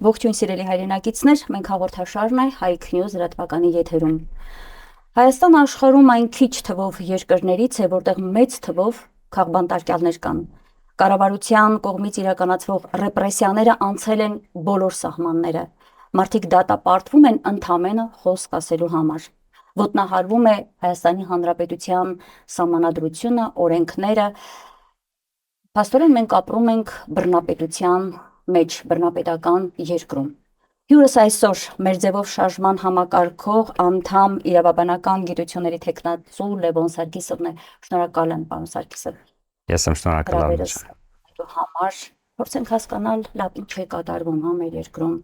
Ողջույն սիրելի հայրենակիցներ, մենք հաղորդաշարն է Հայք News լրատվականի եթերում։ Հայաստանը աշխարհում այն քիչ թվով երկրներից է, որտեղ մեծ թվով քաղբանտարկյալներ կան։ Կառավարության կողմից իրականացվող ռեպրեսիաները անցել են բոլոր սահմանները։ Մարդիկ դատապարտվում են ընդամենը խոսք ասելու համար։ Ոտնահարվում է Հայաստանի Հանրապետության սահմանադրությունը, օրենքները։ Փաստորեն մենք ապրում ենք բռնապետության մեջ, բռնապետական երկրում։ Հյուրս այսօր մեր ձևով շարժման համակարգող անդամ իրավաբանական գիտությունների թեկնածու Լևոն Սարգիսովն է։ Շնորհակալ եմ, պարոն Սարգիսով։ Ես եմ շնորհակալ համար փորձենք հասկանալ լավ ինչ է կատարվում մեր երկրում։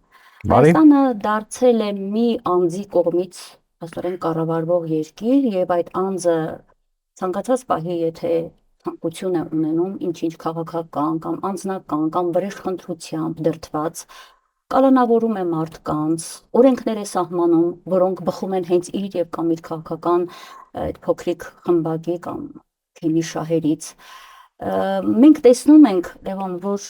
Հայաստանը դարձել է մի անձի կողմից փաստորեն կառավարվող երկիր եւ այդ անձը ցանկացած պահի եթե ցանկություն է ունենում ինչ-ինչ քաղաքական կամ անձնական կամ վրեժխնդրությամբ դրդված կալանավորում է մարդկանց, օրենքներ է սահմանում, որոնք բխում են հենց իր եւ կամ իր քաղաքական այդ փոքրիկ խմբակի կամ թիմի շահերից։ Մենք տեսնում ենք, Լևոն, որ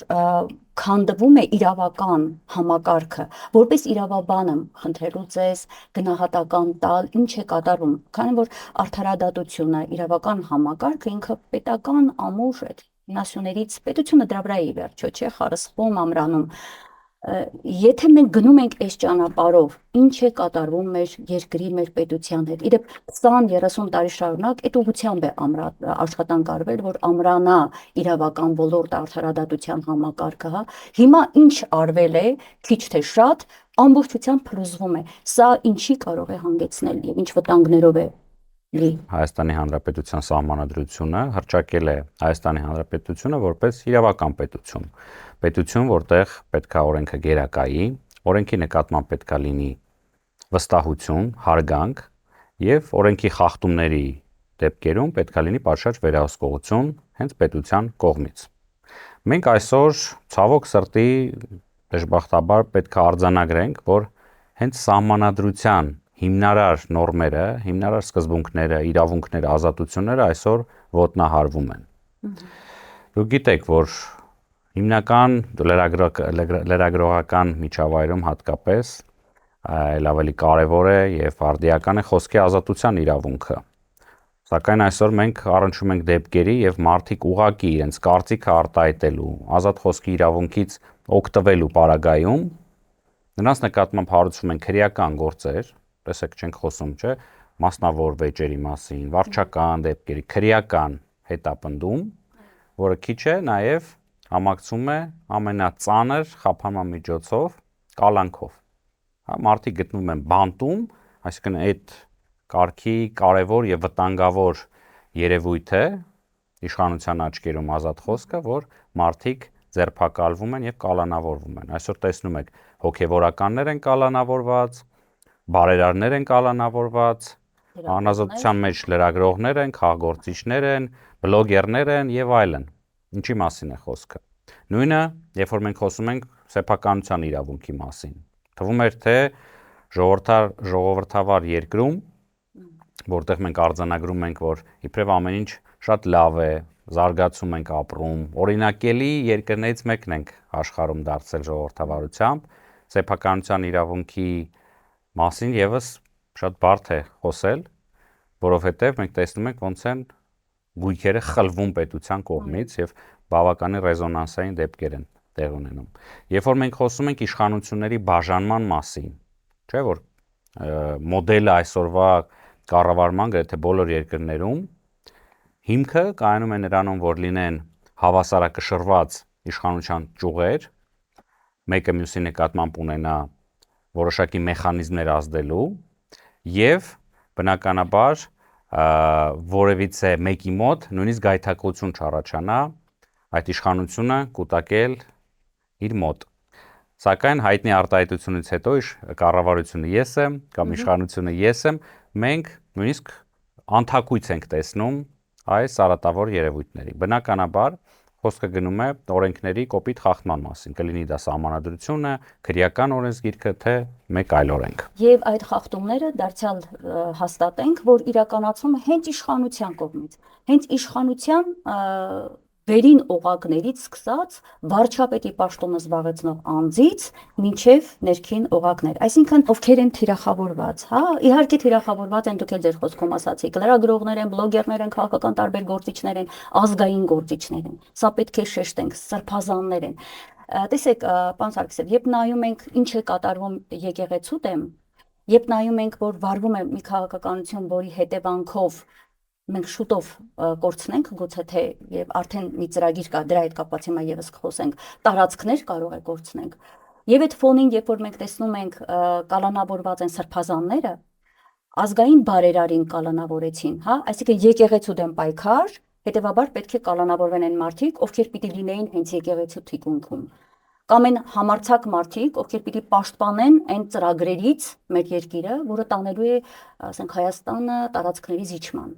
քանդվում է իրավական համակարգը, որպես իրավաբան եմ խնդրելու ձեզ գնահատական տալ, ինչ է կատարվում, քանի որ արդարադատությունը, իրավական համակարգը ինքը պետական ամուր է, 90-ներից պետությունը դրա վրա է վերջո, չէ, խարսխվում, ամրանում։ Եթե մենք գնում ենք այս ճանապարհով, ինչ է կատարվում մեր երկրի, մեր պետության հետ։ Իդեպ 20-30 տարի շարունակ այդ ուղղությամբ է աշխատանք արվել, որ ամրանա իրավական ոլորտը արդարադատության համակարգը, հա։ Հիմա ինչ արվել է, քիչ թե շատ, ամբողջությամբ փլուզվում է։ Սա ինչի կարող է հանգեցնել եւ ինչ վտանգներով է լի։ Հայաստանի Հանրապետության սահմանադրությունը հռչակել է Հայաստանի Հանրապետությունը որպես իրավական պետություն։ Պետություն, որտեղ պետք է օրենքը գերակայի, օրենքի նկատմամբ պետք է լինի վստահություն, հարգանք եւ օրենքի խախտումների դեպքերում պետք է լինի պատշաճ վերահսկողություն հենց պետության կողմից։ Մենք այսօր ցավոք սրտի դժբախտաբար պետք է արձանագրենք, որ հենց սահմանադրության հիմնարար նորմերը, հիմնարար սկզբունքները, իրավունքները, ազատությունները այսօր ոտնահարվում են։ Դուք գիտեք, որ հիմնական լրագրողական միջավայրում հատկապես այլ ավելի կարևոր է եւ արդիական է խոսքի ազատության իրավունքը։ Սակայն այսօր մենք առնչում ենք դեպքերի եւ մարդիկ ուղակի իրենց կարծիքը արտահայտելու, ազատ խոսքի իրավունքից օգտվելու պարագայում նրանց նկատմամբ հարուցում են քրեական գործեր, տեսեք չենք խոսում, չէ, մասնավոր վեճերի մասին, վարչական դեպքերի, քրեական հետապնդում, որը քիչ է նաեւ համակցում է ամենածանր խափանման միջոցով կալանքով։ Հա, մարդիկ գտնվում են բանտում, այսինքն այդ կարգի կարևոր եւ վտանգավոր երևույթ է իշխանության աչքերում ազատ խոսքը, որ մարդիկ ձերբակալվում են եւ կալանավորվում են։ Այսօր տեսնում եք հոգեվորականներ են կալանավորված, բարերարներ են կալանավորված, անազատության մեջ լրագրողներ են, քաղաքագործիչներ են, բլոգերներ են եւ այլն։ Ինչի մասին է խոսքը։ Նույնը, երբ որ մենք խոսում ենք սեփականության իրավունքի մասին, թվում էր թե ժողովրդավար երկրում, որտեղ մենք արձանագրում ենք, որ իբրև ամեն ինչ շատ լավ է, զարգացում ենք ապրում, օրինակելի երկրներից մեկն ենք աշխարհում դարձել ժողովրդավարությամբ, սեփականության իրավունքի մասին եւս շատ բարդ է խոսել, որովհետեւ մենք տեսնում ենք ոնց են գույքերը խլվում պետության կողմից եւ բավականին ռեզոնանսային դեպքեր են տեղ ունենում։ Երբ որ մենք խոսում ենք իշխանությունների բաժանման մասին, չէ՞ որ մոդելը այսօրվա կառավարման գրեթե բոլոր երկրներում հիմքը կայանում է նրանում, որ լինեն հավասարակշռված իշխանության ճյուղեր, մեկը մյուսի նկատմամբ ունենա որոշակի մեխանիզմներ ազդելու եւ բնականաբար որևիցե մեկի մոտ նույնիսկ գայթակղություն չառաջանա այդ իշխանությունը կուտակել իր մոտ։ Սակայն հայտնի արտահայտությունից հետո կառավարությունը ես եմ կամ իշխանությունը ես եմ, մենք նույնիսկ անթակույց ենք տեսնում այս արատավոր երևույթների։ Բնականաբար խոսքը գնում է օրենքների կոպիտ խախտման մասին, կլինի դա սահմանադրությունը, քրեական օրենսգիրքը, թե մեկ այլ օրենք։ Եվ այդ խախտումները դարձյալ հաստատենք, որ իրականացում է հենց իշխանության կողմից, հենց իշխանության վերին օղակներից սկսած վարչապետի պաշտոնը զբաղեցնող անձից մինչև ներքին օղակներ, այսինքն ովքեր են թիրախավորված, հա, իհարկե թիրախավորված են, դուք էլ ձեր խոսքում ասացիք, լրագրողներ են, բլոգերներ են, քաղաքական տարբեր գործիչներ են, ազգային գործիչներ են, սա պետք է շեշտենք, սրբազաններ են։ Տեսեք, պարոն Սարգսյան, երբ նայում ենք ինչ է կատարվում եկեղեցու դեմ, երբ նայում ենք, որ վարվում է մի քաղաքականություն, որի հետևանքով մենք շուտով կորցնենք, գուցե թե եւ արդեն մի ծրագիր կա, դրա հետ կապված հիմա եւս կխոսենք, տարածքներ կարող է կորցնենք։ Եվ այդ ֆոնին, երբ որ մենք տեսնում ենք կալանավորված են սրբազանները, ազգային բարերարին կալանավորեցին, հա, այսինքն եկեղեցու դեմ պայքար, հետեւաբար պետք է կալանավորվեն այն մարդիկ, ովքեր պիտի լինեին հենց եկեղեցու թիկունքում։ Կամ այն համարցակ մարդիկ, ովքեր պիտի պաշտպանեն այն ծրագրերից մեր երկիրը, որը տանելու է, ասենք, Հայաստանը տարածքների զիջման։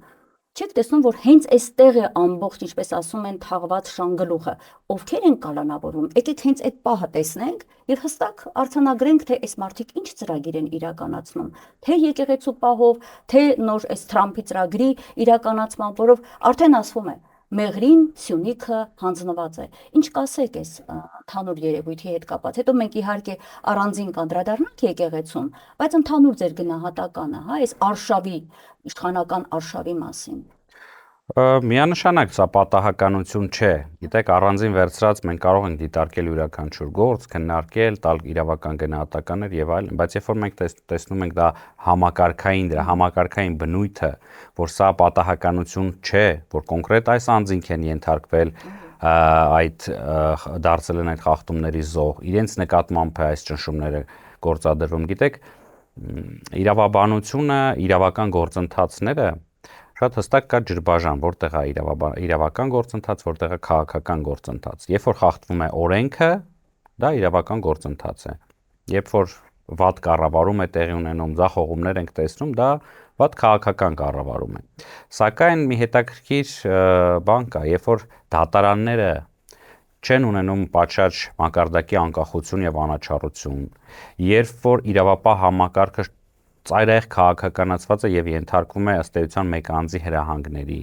Չեք տեսնում, որ հենց այստեղ է ամբողջ, ինչպես ասում են, թաղված շանգլուխը, ովքեր են կալանավորում, եկեք հենց այդ պահը տեսնենք եւ հստակ արձանագրենք, թե այս մարդիկ ինչ ծրագիր են իրականացնում, թե եկեղեցու պահով, թե նոր այս Թրամփի ծրագրի իրականացման, որով արդեն ասվում է, Մեղրին Սյունիքը հանձնված է։ Ինչ կասեք այս ընդհանուր երևույթի հետ կապված։ Հետո մենք իհարկե առանձին կանդրադառնանք եկեղեցուն, բայց ընդհանուր ձեր գնահատականը, հա, այս արշավի, իշխանական արշավի մասին։ Միանշանակ սա պատահականություն չէ։ Գիտեք, առանձին վերցրած մենք կարող ենք դիտարկել յուրաքանչյուր գործ, քննարկել, տալ իրավական գնահատականներ եւ այլն, բայց երբ որ մենք տեսնում ենք դա համակարգային, դրա համակարգային բնույթը, որ սա պատահականություն չէ, որ կոնկրետ այս անձինք են ենթարկվել այդ դարձել են այդ խախտումների զոհ, իրենց նկատմամբ այս ճնշումները գործադրվում, գիտեք, իրավաբանությունը, իրավական գործընթացները շատ հստակ կա ջրբաժան, որտեղ է իրավական գործընթաց, որտեղ է քաղաքական գործընթաց։ Երբ որ խախտվում է օրենքը, դա իրավական գործընթաց է։ Երբ որ վատ կառավարում է տեղի ունենում, ձախողումներ ենք տեսնում, դա վատ քաղաքական կառավարում է։ Սակայն մի հետաքրքիր բան կա, երբ որ դատարանները չեն ունենում պատշաճ մակարդակի անկախություն եւ անաչառություն, երբ որ իրավապահ համակարգը ծայրահեղ քաղաքականացված է եւ ենթարկվում է ըստ էության մեկ անձի հրահանգների,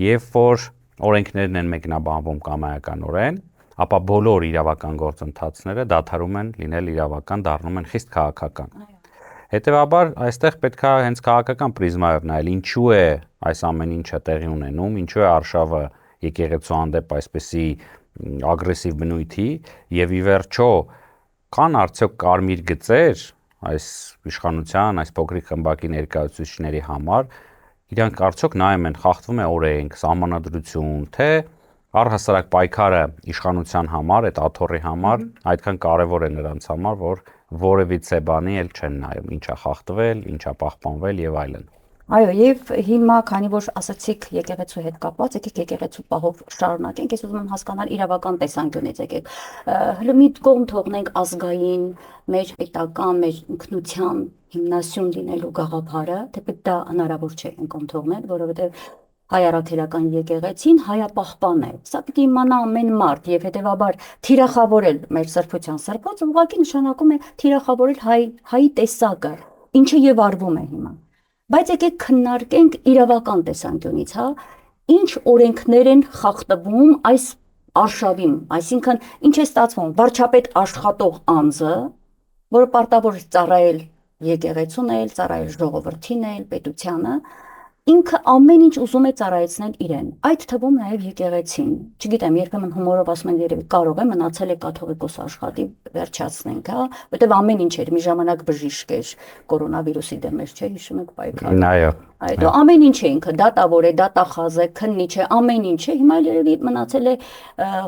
եւ որ օրենքներն են մեկնաբանվում կամայականորեն, ապա բոլոր իրավական գործընթացները դադարում են լինել իրավական, դառնում են խիստ քաղաքական։ Հետևաբար այստեղ պետք է հենց քաղաքական պրիզմայով նայել, ինչու է այս ամեն ինչը տեղի ունենում, ինչու է արշավը եկեղեցու հանդեպ այսպեսի ագրեսիվ բնույթի եւ ի վերջո կան արդյոք կարմիր գծեր այս իշխանության, այս փոքրիկ խմբակի ներկայացուցիչների համար, իրանք արդյոք նայում են, խախտվում է օրենք, սահմանադրություն, թե առհասարակ պայքարը իշխանության համար, այդ աթոռի համար այդքան կարևոր է նրանց համար, որ որևիցե բանի էլ չեն նայում, ինչա խախտվել, ինչա պահպանվել եւ այլն։ Այո, եւ հիմա, քանի որ ասացիք եկեղեցու հետ կապված, եկեք եկեղեցու պահով շարունակենք, ես ուզում եմ հասկանալ իրավական տեսանկյունից եկեք։ Հələ մի կողմ թողնենք ազգային, մեր պետական, մեր ինքնության հիմնասյուն լինելու գաղափարը, թեպետ դա հնարավոր չէ այն կողմ թողնել, որովհետեւ հայ առաքելական եկեղեցին հայապահպան է։ Սա պիտի իմանա ամեն մարդ եւ հետեւաբար թիրախավորել մեր սրբության սրբոց, ուղղակի նշանակում է թիրախավորել հայի տեսակը, ինչը եւ արվում է հիմա։ Բայց եկեք քննարկենք իրավական տեսանկյունից, հա, ինչ օրենքներ են խախտվում այս արշավին, այսինքն ինչ է ստացվում, վարչապետ աշխատող անձը, որը պարտավոր է ծառայել եկեղեցուն էլ, ծառայել ժողովրդին էլ, պետությանը, ինքը ամեն ինչ ուզում է ծառայեցնել իրեն, այդ թվում նաև եկեղեցին, չգիտեմ, երբեմն հումորով ասում են երևի կարող է մնացել է կաթողիկոս աշխատի, վերջացնենք, հա, որտեվ ամեն ինչ էր, մի ժամանակ բժիշկ էր, կորոնավիրուսի դեմ էր, չէ, հիշում եք պայքարը։ Այո։ Այո, ամեն ինչ է ինքը, դատավոր է, դատախազ է, քննիչ է, ամեն ինչ է, հիմա երևի մնացել է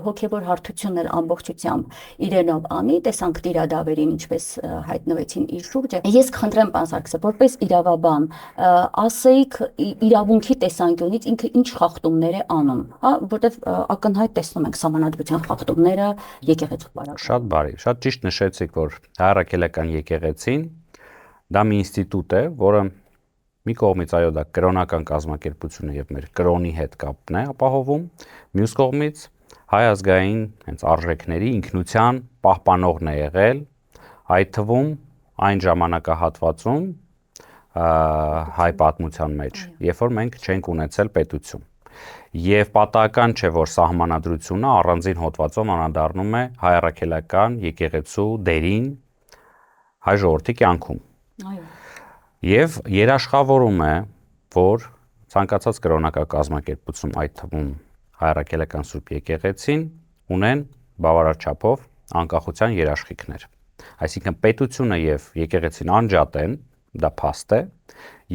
հոգևոր հարթություններ ամբողջությամբ իրենով անի, տեսանք տիրադավերին ինչպես հայտնվեցին իր շուրջը։ Ես կխնդրեմ պարոն Սարգսյան, որպես իրավաբան, ասեիք իրավունքի տեսանկյունից ինքը ինչ խախտումներ է անում, հա, որտեվ ակնհայտ տեսնում ենք սահմանադրության խախտումները եկեղեցու պարագայում։ Շատ բարի, շատ ճիշտ նշեցիք, որ առաքելական եկեղեցին դա մի ինստիտուտ է, որը մի կողմից այո դա կրոնական կազմակերպություն է եւ մեր կրոնի հետ կապն է ապահովում, մյուս կողմից հայ ազգային հենց արժեքների ինքնության պահպանողն է եղել, այդ թվում այն ժամանակահատվածում հայ պատմության մեջ, երբ որ մենք չենք ունեցել պետություն։ Եվ պատահական չէ, որ սահմանադրությունը առանձին հոդվածով անդրադառնում է հայ առաքելական եկեղեցու դերին հայ ժողովրդի կյանքում։ Այո։ Եվ երաշխավորում է, որ ցանկացած կրոնակակազմակերպություն, այդ թվում հայ առաքելական Սուրբ եկեղեցին, ունեն բավարար չափով անկախության երաշխիքներ։ Այսինքն պետությունը եւ եկեղեցին անջատ են, դա փաստ է,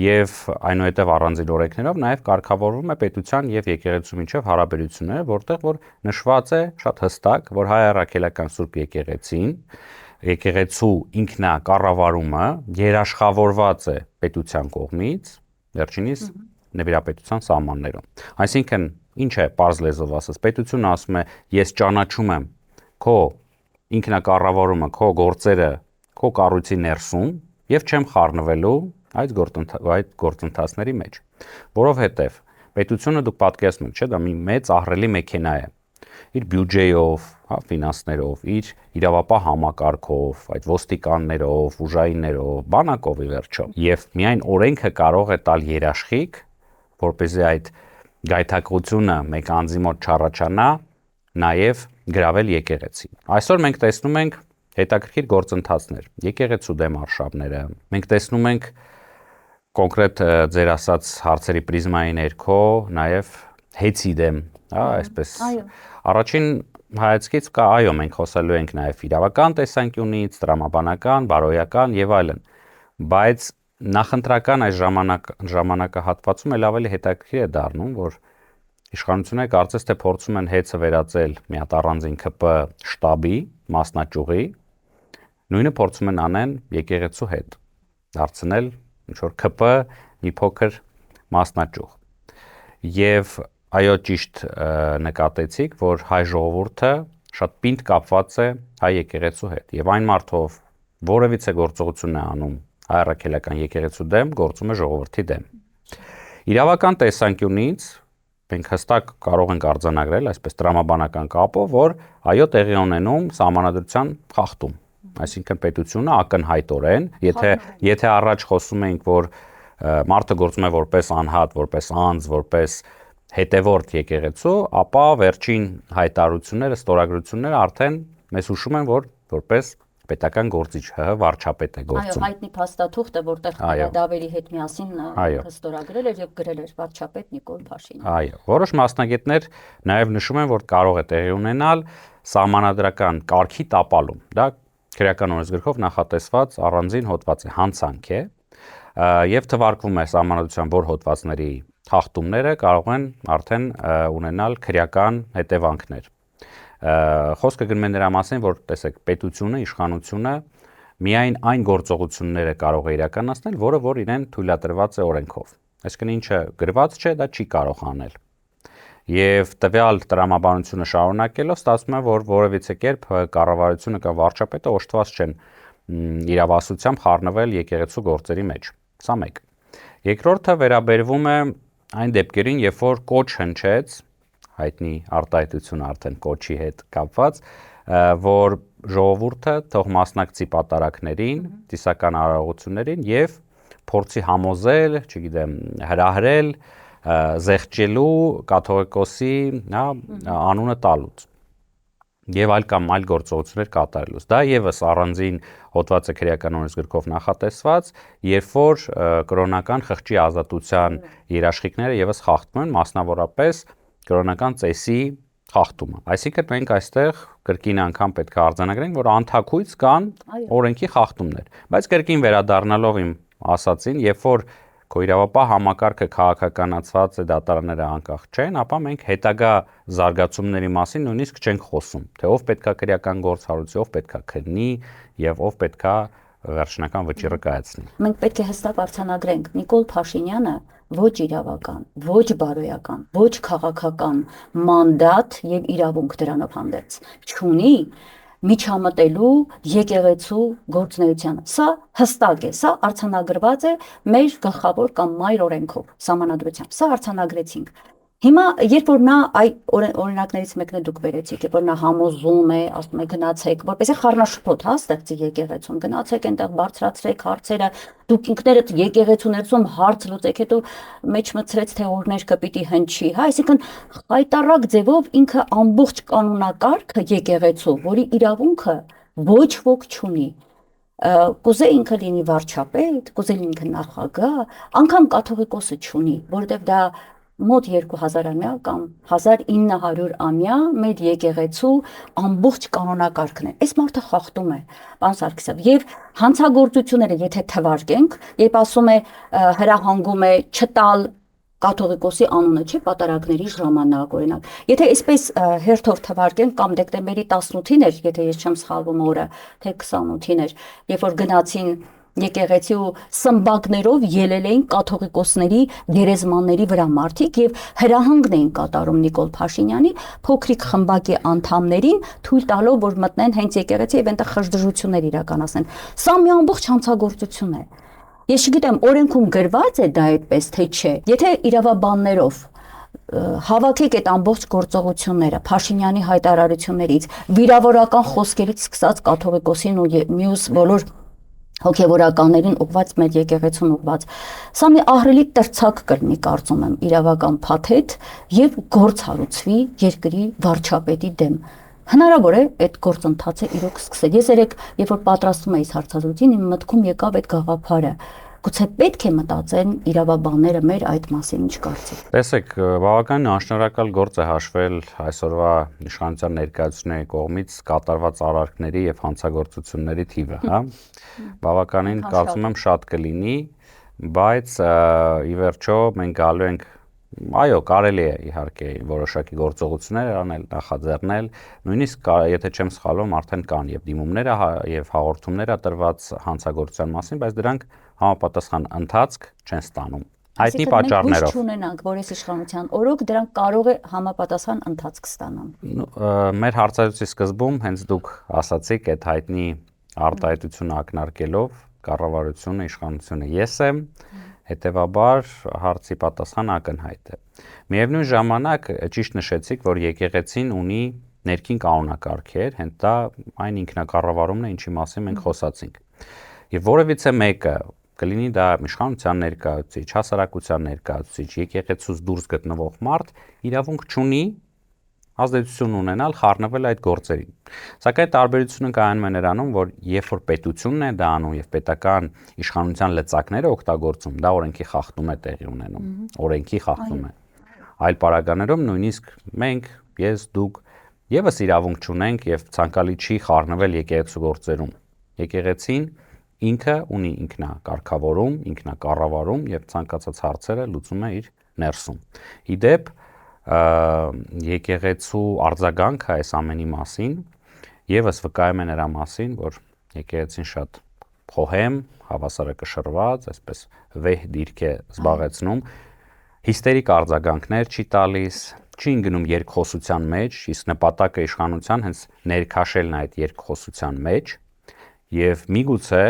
եւ այնուհետեւ առանձին օրենքներով նաեւ կարգավորվում է պետության եւ եկեղեցու միջև հարաբերությունները, որտեղ որ նշված է շատ հստակ, որ հայ առաքելական Սուրբ եկեղեցին, եկեղեցու ինքնակառավարումը երաշխավորված է պետության կողմից, վերջինիս նվիրապետության սահմաններում։ Այսինքն, ինչ է պարզ լեզվով ասած, պետությունը ասում է, ես ճանաչում եմ քո ինքնակառավարումը, քո գործերը, քո կառույցի ներսում եւ չեմ խառնվելու այդ գործընթացների մեջ, որովհետեւ պետությունը դուք պատկերացնում եք, չէ՞, դա մի մեծ ահռելի մեքենա է, իր բյուջեով, ֆինանսներով, իր իրավապահ համակարգով, այդ ոստիկաններով, ուժայիններով, բանակով ի վերջո, եւ միայն օրենքը կարող է տալ երաշխիք, որպեսզի այդ գայթակղությունը մեկ անձի մոտ չառաջանա, նաեւ գրավել եկեղեցին։ Այսօր մենք տեսնում ենք հետաքրքիր գործընթացներ, եկեղեցու դեմ արշավները, մենք տեսնում ենք կոնկրետ ձեր ասած հարցերի պրիզմայի ներքո նաև հեծի դեմ, այսպես։ Առաջին հայացքից կա, այո, մենք խոսելու ենք նաև իրավական տեսանկյունից, տրամաբանական, բարոյական եւ այլն, բայց նախընտրական այս ժամանակահատվածում էլ ավելի հետաքրքիր է դառնում, որ իշխանությունները կարծես թե փորձում են հեծը վերածել մի հատ առանձին ԿՊ շտաբի, մասնաճյուղի, նույնը փորձում են անեն եկեղեցու հետ, դարձնել ինչ որ ԿՊ մի փոքր մասնաճյուղ։ Եվ այո, ճիշտ նկատեցիք, որ հայ ժողովուրդը շատ պինդ կապված է հայ եկեղեցու հետ, եւ այն մարդով որևիցե գործողություն է անում հայ առաքելական եկեղեցու դեմ, գործում է ժողովրդի դեմ։ Իրավական տեսանկյունից մենք հստակ կարող ենք արձանագրել այսպես տրամաբանական կապով, որ այո, տեղի ունենում սահմանադրության խախտում։ Այսինքն պետությունը ակնհայտորեն, եթե առաջ խոսում էինք, որ մարդը գործում է որպես անհատ, որպես անձ, որպես հետևորդ եկեղեցու, ապա վերջին հայտարարությունները, ստորագրությունները արդեն մեզ հուշում են, որ որպես պետական գործիչ ՀՀ վարչապետ է գործում։ Այո, հայտնի փաստաթուղթ է, որտեղ Դավերի հետ միասին ստորագրել էր եւ գրել էր վարչապետ Նիկոլ Փաշինյանը։ Այո, որոշ մասնագետներ նաեւ նշում են, որ կարող է տեղի ունենալ սահմանադրական կարգի տապալում։ Դա քրեական օրենսգրքով նախատեսված առանձին հոդված է, հանցանք է, եւ թվարկվում է սահմանադրության որ հոդվածների խախտումները կարող են արդեն ունենալ քրեական հետևանքներ։ Խոսքը գնում է նրա մասին, որ տեսեք, պետությունը, իշխանությունը միայն այն գործողությունները կարող է իրականացնել, որը որ իրեն թույլատրված է օրենքով։ Այսինքն ինչը գրված չէ, դա չի կարող անել։ Եվ տվյալ տրամաբանությունը շարունակելով ստացվում է, որ որևիցե կերպ կառավարությունը կամ վարչապետը օժտված չեն իրավասությամբ խառնվել եկեղեցու գործերի մեջ։ Սա մեկ։ Երկրորդը վերաբերվում է այն դեպքերին, երբ որ կոչ հնչեց, հայտնի արտահայտությունը արդեն կոչի հետ կապված, որ ժողովուրդը թող մասնակցի պատարակներին, տիսական արարողություններին եւ փորձի համոզել, չգիտեմ, հրահրել, զեղչելու կաթողիկոսի անունը տալուց եւ այլ կամ այլ գործողություններ կատարելուց։ Դա եւս առանձին հոդված է քրեական օրենսգրքով նախատեսված, երբ որ կրոնական խղճի ազատության երաշխիքները եւս խախտվում են, մասնավորապես կրոնական ծեսի խախտումը։ Այսինքն մենք այստեղ կրկին անգամ պետք է արձանագրենք, որ անթակույց կան օրենքի խախտումներ, բայց կրկին վերադառնալով իմ ասացին, երբ որ քո իրավապահ համակարգը քաղաքականացված է, դատարանները անկախ չեն, ապա մենք հետագա զարգացումների մասին նույնիսկ չենք խոսում, թե ով պետքա քրեական գործ հարուցի, ով պետքա քննի եւ ով պետքա վերջնական վճիռը կայացնի։ Մենք պետք է հստակ արձանագրենք, Նիկոլ Փաշինյանը ոչ իրավական, ոչ բարոյական, ոչ քաղաքական մանդատ եւ իրավունք դրանով հանդերձ չունի միջամտելու եկեղեցու գործունեությանը։ Սա հստակ է, սա արձանագրված է մեր գլխավոր կամ մայր օրենքով, սահմանադրությամբ։ Սա արձանագրեցինք։ Հիմա երբ որ նա այ օրինակներից մեկն է դուք վերեցիք, երբ որ նա համոզում է, ասում է գնացեք, որպեսզի խառնաշփոթ հա ստեղծի եկեղեցում, գնացեք այնտեղ բարձրացրեք հարցերը, դուք ինքներդ եկեղեցու ներսում հարց լուծեք, հետո մեջ մցրեց թե օրներքը պիտի հնչի, հա, այսինքն խայտառակ ձևով ինքը ամբողջ կանոնակարգը եկեղեցու, որի իրավունքը ոչ ոք չունի, կուզե ինքը լինի վարչապետ, կուզե ինքը նախագահ, անգամ կաթողիկոսը չունի, որովհետև դա մոտ 2000-ամյա կամ 1900-ամյա մեր եկեղեցու ամբողջ կանոնակարգն է։ Այս մարդը խախտում է, պարոն Սարգսյան, եւ հանցագործությունները, եթե թվարկենք, երբ ասում է հրահանգում է չտալ կաթողիկոսի անունը, չէ, պատարագների ժամանակ, օրինակ։ Եթե այսպես հերթով թվարկենք կամ դեկտեմբերի 18-ին էր, եթե ես չեմ սխալվում օրը, թե 28-ին էր, երբ որ գնացին եկեղեցի ու սմբակներով ելել էին կաթողիկոսների գերեզմանների վրա մարդիկ եւ հրահանգն էին կատարում Նիկոլ Փաշինյանի փոքրիկ խմբակի անդամներին թույլ տալով որ մտնեն հենց եկեղեցի եւ այնտեղ խժդժություններ իրականացնեն։ Սա մի ամբողջ հանցագործություն է։ Ես չգիտեմ օրենքում գրված է դա այդպես թե չէ։ Եթե իրավաբաններով հավաքեք այդ ամբողջ գործողությունները Փաշինյանի հայտարարություններից, վիրավորական խոսքերից սկսած կաթողիկոսին ու մյուս բոլոր հոգևորականներին ուղված մեր եկեղեցուն ուղված։ Սա մի ահռելի տրցակ կլինի, կարծում եմ, իրավական փաթեթ եւ գործ հարուցվի երկրի վարչապետի դեմ։ Հնարավոր է այդ գործընթացը իրոք սկսել։ Ես երեք, երբ որ պատրաստվում էի հարցազրույցին, իմ մտքում եկավ այդ գաղափարը։ Գուցե պետք է մտածեն իրավաբանները մեր այդ մասին, ինչ կարծիք։ Տեսեք, բավական անշնորհակալ գործ է հաշվել այսօրվա իշխանության ներկայացուցիչների կողմից կատարված արարքների եւ հանցագործությունների թիվը, հա։ Բավականին կարծում եմ շատ կլինի, բայց ի վերջո մենք գալու ենք այո, կարելի է իհարկե որոշակի գործողություններ անել, նախաձեռնել, նույնիսկ եթե չեմ սխալվում, արդեն կան եւ դիմումները եւ հաղորդումները տրված հանցագործության մասին, բայց դրանք համապատասխան ընթացք չեն ստանում։ Հայտնի պատճառներով։ Մենք չունենանք, որ այս իշխանության օրոք դրանք կարող է համապատասխան ընթացք ստանան։ Մեր հարցազրույցի սկզբում հենց դուք ասացիք այդ հայտնի արտահայտությունը ակնարկելով կառավարությունը, իշխանությունը ես եմ, հետևաբար հարցի պատասխան ակնհայտ է։ Միևնույն ժամանակ ճիշտ նշեցիք, որ եկեղեցին ունի ներքին կանոնակարգեր, հենց դա այն ինքնակառավարումն է, ինչի մասին մենք խոսացինք։ Եվ որևիցե մեկը կլինի դա իշխանության ներկայացուցիչ, հասարակության ներկայացուցիչ, եկեղեցուց դուրս գտնվող մարդ իրավունք չունի ազդեցություն ունենալ խառնվել այդ գործերին։ Սակայն տարբերությունը կայանում է նրանում, որ երբ որ պետությունն է դա անում եւ պետական իշխանության լծակները օգտագործում, դա օրենքի խախտում է տեղի ունենում, օրենքի խախտում է։ Այլ պարագաներում նույնիսկ մենք, ես, դուք եւս իրավունք չունենք եւ ցանկալի չի խառնվել եկեղեցու գործերում։ Եկեղեցին ինքը ունի ինքնակարգավորում, ինքնակառավարում եւ ցանկացած հարցերը լուծում է իր ներսում։ Իդեպ եկեղեցու արձագանքը այս ամենի մասին եւս վկայում է նրա մասին, որ եկեղեցին շատ փոհեմ, հավասարակշռված, այսպես վեհ դիրք է զբաղեցնում, հիստերիկ արձագանքներ չի տալիս, չի ընկնում երկխոսության մեջ, իսկ նպատակը իշխանության հենց ներքաշելն է այդ երկխոսության մեջ, եւ միգուցե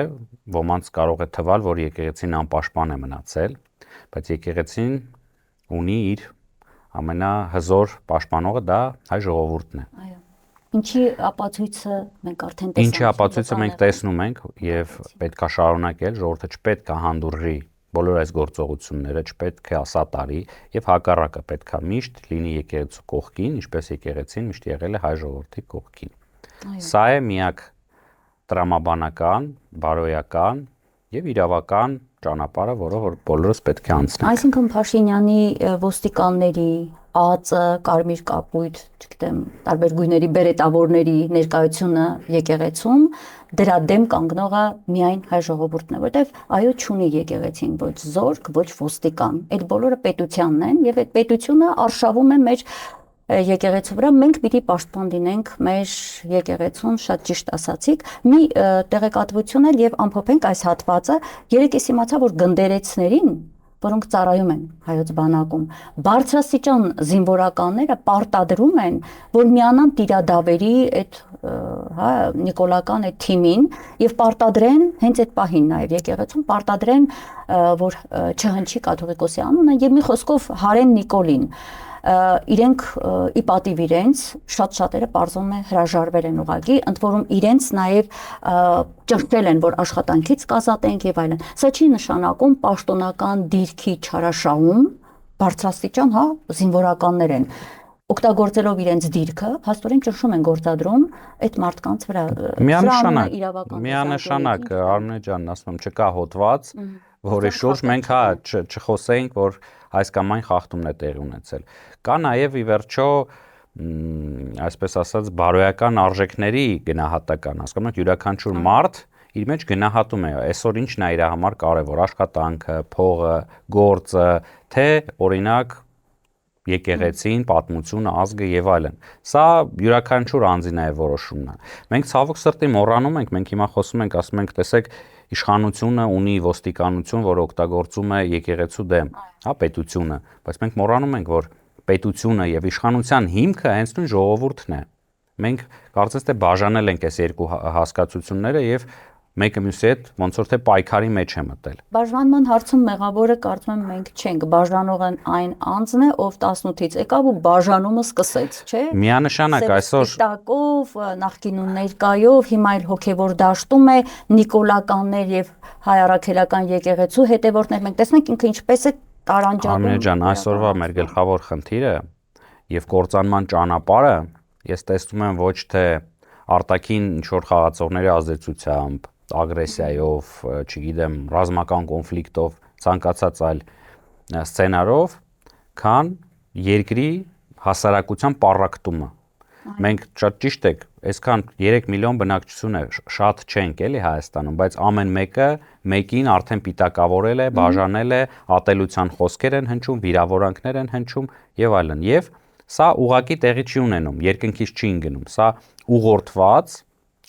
ոմանց կարող է թվալ, որ եկեղեցին անպաշտպան է մնացել, բայց եկեղեցին ունի իր ամենահզոր պաշտպանողը դա հայ ժողովուրդն է։ Այո։ Ինչի ապացույցը մենք արդեն տեսանք։ Ինչի ապացույցը մենք տեսնում ենք եւ պետքա շարունակել, ժողովուրդը չպետք է հանդուրժի բոլոր այս գործողությունները, չպետք է սատարի եւ հակառակը պետքա միշտ լինի եկեղեցու կողքին, ինչպես եկեղեցին միշտ եղել է հայ ժողովրդի կողքին։ Սա է միակ տրամաբանական, բարոյական եւ իրավական ճանապարհը, որով որ բոլորս պետք է անցնենք։ Այսինքն Փաշինյանի ոստիկանների, ԱԱԾ, Կարմիր կապույտ, չգիտեմ, տարբեր գույների բերետավորների ներկայությունը եկեղեցում դրա դեմ կանգնողը միայն հայ ժողովուրդն է, որտեվ այո չունի եկեղեցին ոչ զորք, ոչ ոստիկան։ Այդ բոլորը պետությանն են եւ այդ պետությունը արշավում է մեր եկեղեցու վրա, մենք պիտի պաշտպան լինենք մեր եկեղեցուն, շատ ճիշտ ասացիք, մի տեղեկատվություն էլ եւ ամփոփենք այս հատվածը, երեք ես իմացա, որ գնդերեցներին, որոնք ծառայում են հայոց բանակում, բարձրաստիճան զինվորականները պարտադրում են, որ միանան տիրադավերի այդ հա նիկոլական այդ թիմին եւ պարտադրեն հենց այդ պահին նաեւ եկեղեցուն պարտադրեն որ չհնչի կաթողիկոսի անունը եւ մի խոսքով Հարեն Նիկոլին իրենք ի պատիվ իրենց շատ շատերը պարզում է հրաժարվել են ուղղակի, ընդ որում իրենց նաև ճնշել են, որ աշխատանքից կազատենք եւ այլն։ Սա չի նշանակում պաշտոնական դիրքի չարաշահում, բարձրաստիճան, հա, զինվորականներ են օգտագործելով իրենց դիրքը, հաստորեն ճնշում են գործադրում այդ մարդկանց վրա։ Միանշանակ Արմենե ջան, ասում եմ, չկա հոդված, որի շուրջ մենք չխոսեինք, որ այս կամ այն խախտումն է տեղի ունեցել։ Կա նաև ի վերջո, այսպես ասած, բարոյական արժեքների գնահատական, հասկանում եք, յուրաքանչյուր մարդ իր մեջ գնահատում է, այսօր ինչն է իր համար կարևոր, աշխատանքը, փողը, գործը, թե օրինակ եկեղեցին, պատմությունը, ազգը եւ այլն։ Սա յուրաքանչյուր անձի նաև որոշումն է։ Մենք ցավոք սրտի մոռանում ենք, մենք հիմա խոսում ենք, ասում ենք, տեսեք, իշխանությունը ունի ոստիկանություն, որը օգտագործում է եկեղեցու դեմ, հա, պետությունը, բայց մենք մոռանում ենք, որ պետությունը եւ իշխանության հիմքը հենց նույն ժողովուրդն է։ Մենք կարծես թե բաժանել ենք այս երկու հասկացությունները եւ մեկը մյուսի հետ ոնց որ թե պայքարի մեջ է մտել։ Բաժանման հարցում մեղավորը կարծում եմ մենք չենք, բաժանողն այն անձն է, ով 18-ից եկավ ու բաժանումը սկսեց, չէ՞։ Միանշանակ այսօր Սպիտակով, նախկինում ներկայով, հիմա էլ հոգևոր դաշտում է նիկոլականներ եւ հայ առաքելական եկեղեցու հետևորդներ։ Մենք տեսնենք ինքը ինչպես է տարանջատում։ Արմենե ջան, այսօրվա մեր գլխավոր խնդիրը եւ կործանման ճանապարհը ես տեսնում եմ ոչ թե արտաքին ինչ որ խաղացողների ազդեցությամբ, ագրեսիայով, չգիտեմ, ռազմական կոնֆլիկտով, ցանկացած այլ սցենարով, քան երկրի հասարակության պառակտումը։ Մենք շատ ճիշտ եք, այսքան 3 միլիոն բնակչություն է, շատ չենք էլի Հայաստանում, բայց ամեն մեկը մեկին արդեն պիտակավորել է, բաժանել է, ատելության խոսքեր են հնչում, վիրավորանքներ են հնչում եւ այլն։ Եվ սա ուղղակի տեղի չի ունենում, երկնքից չի ընկնում։ Սա ուղղորդված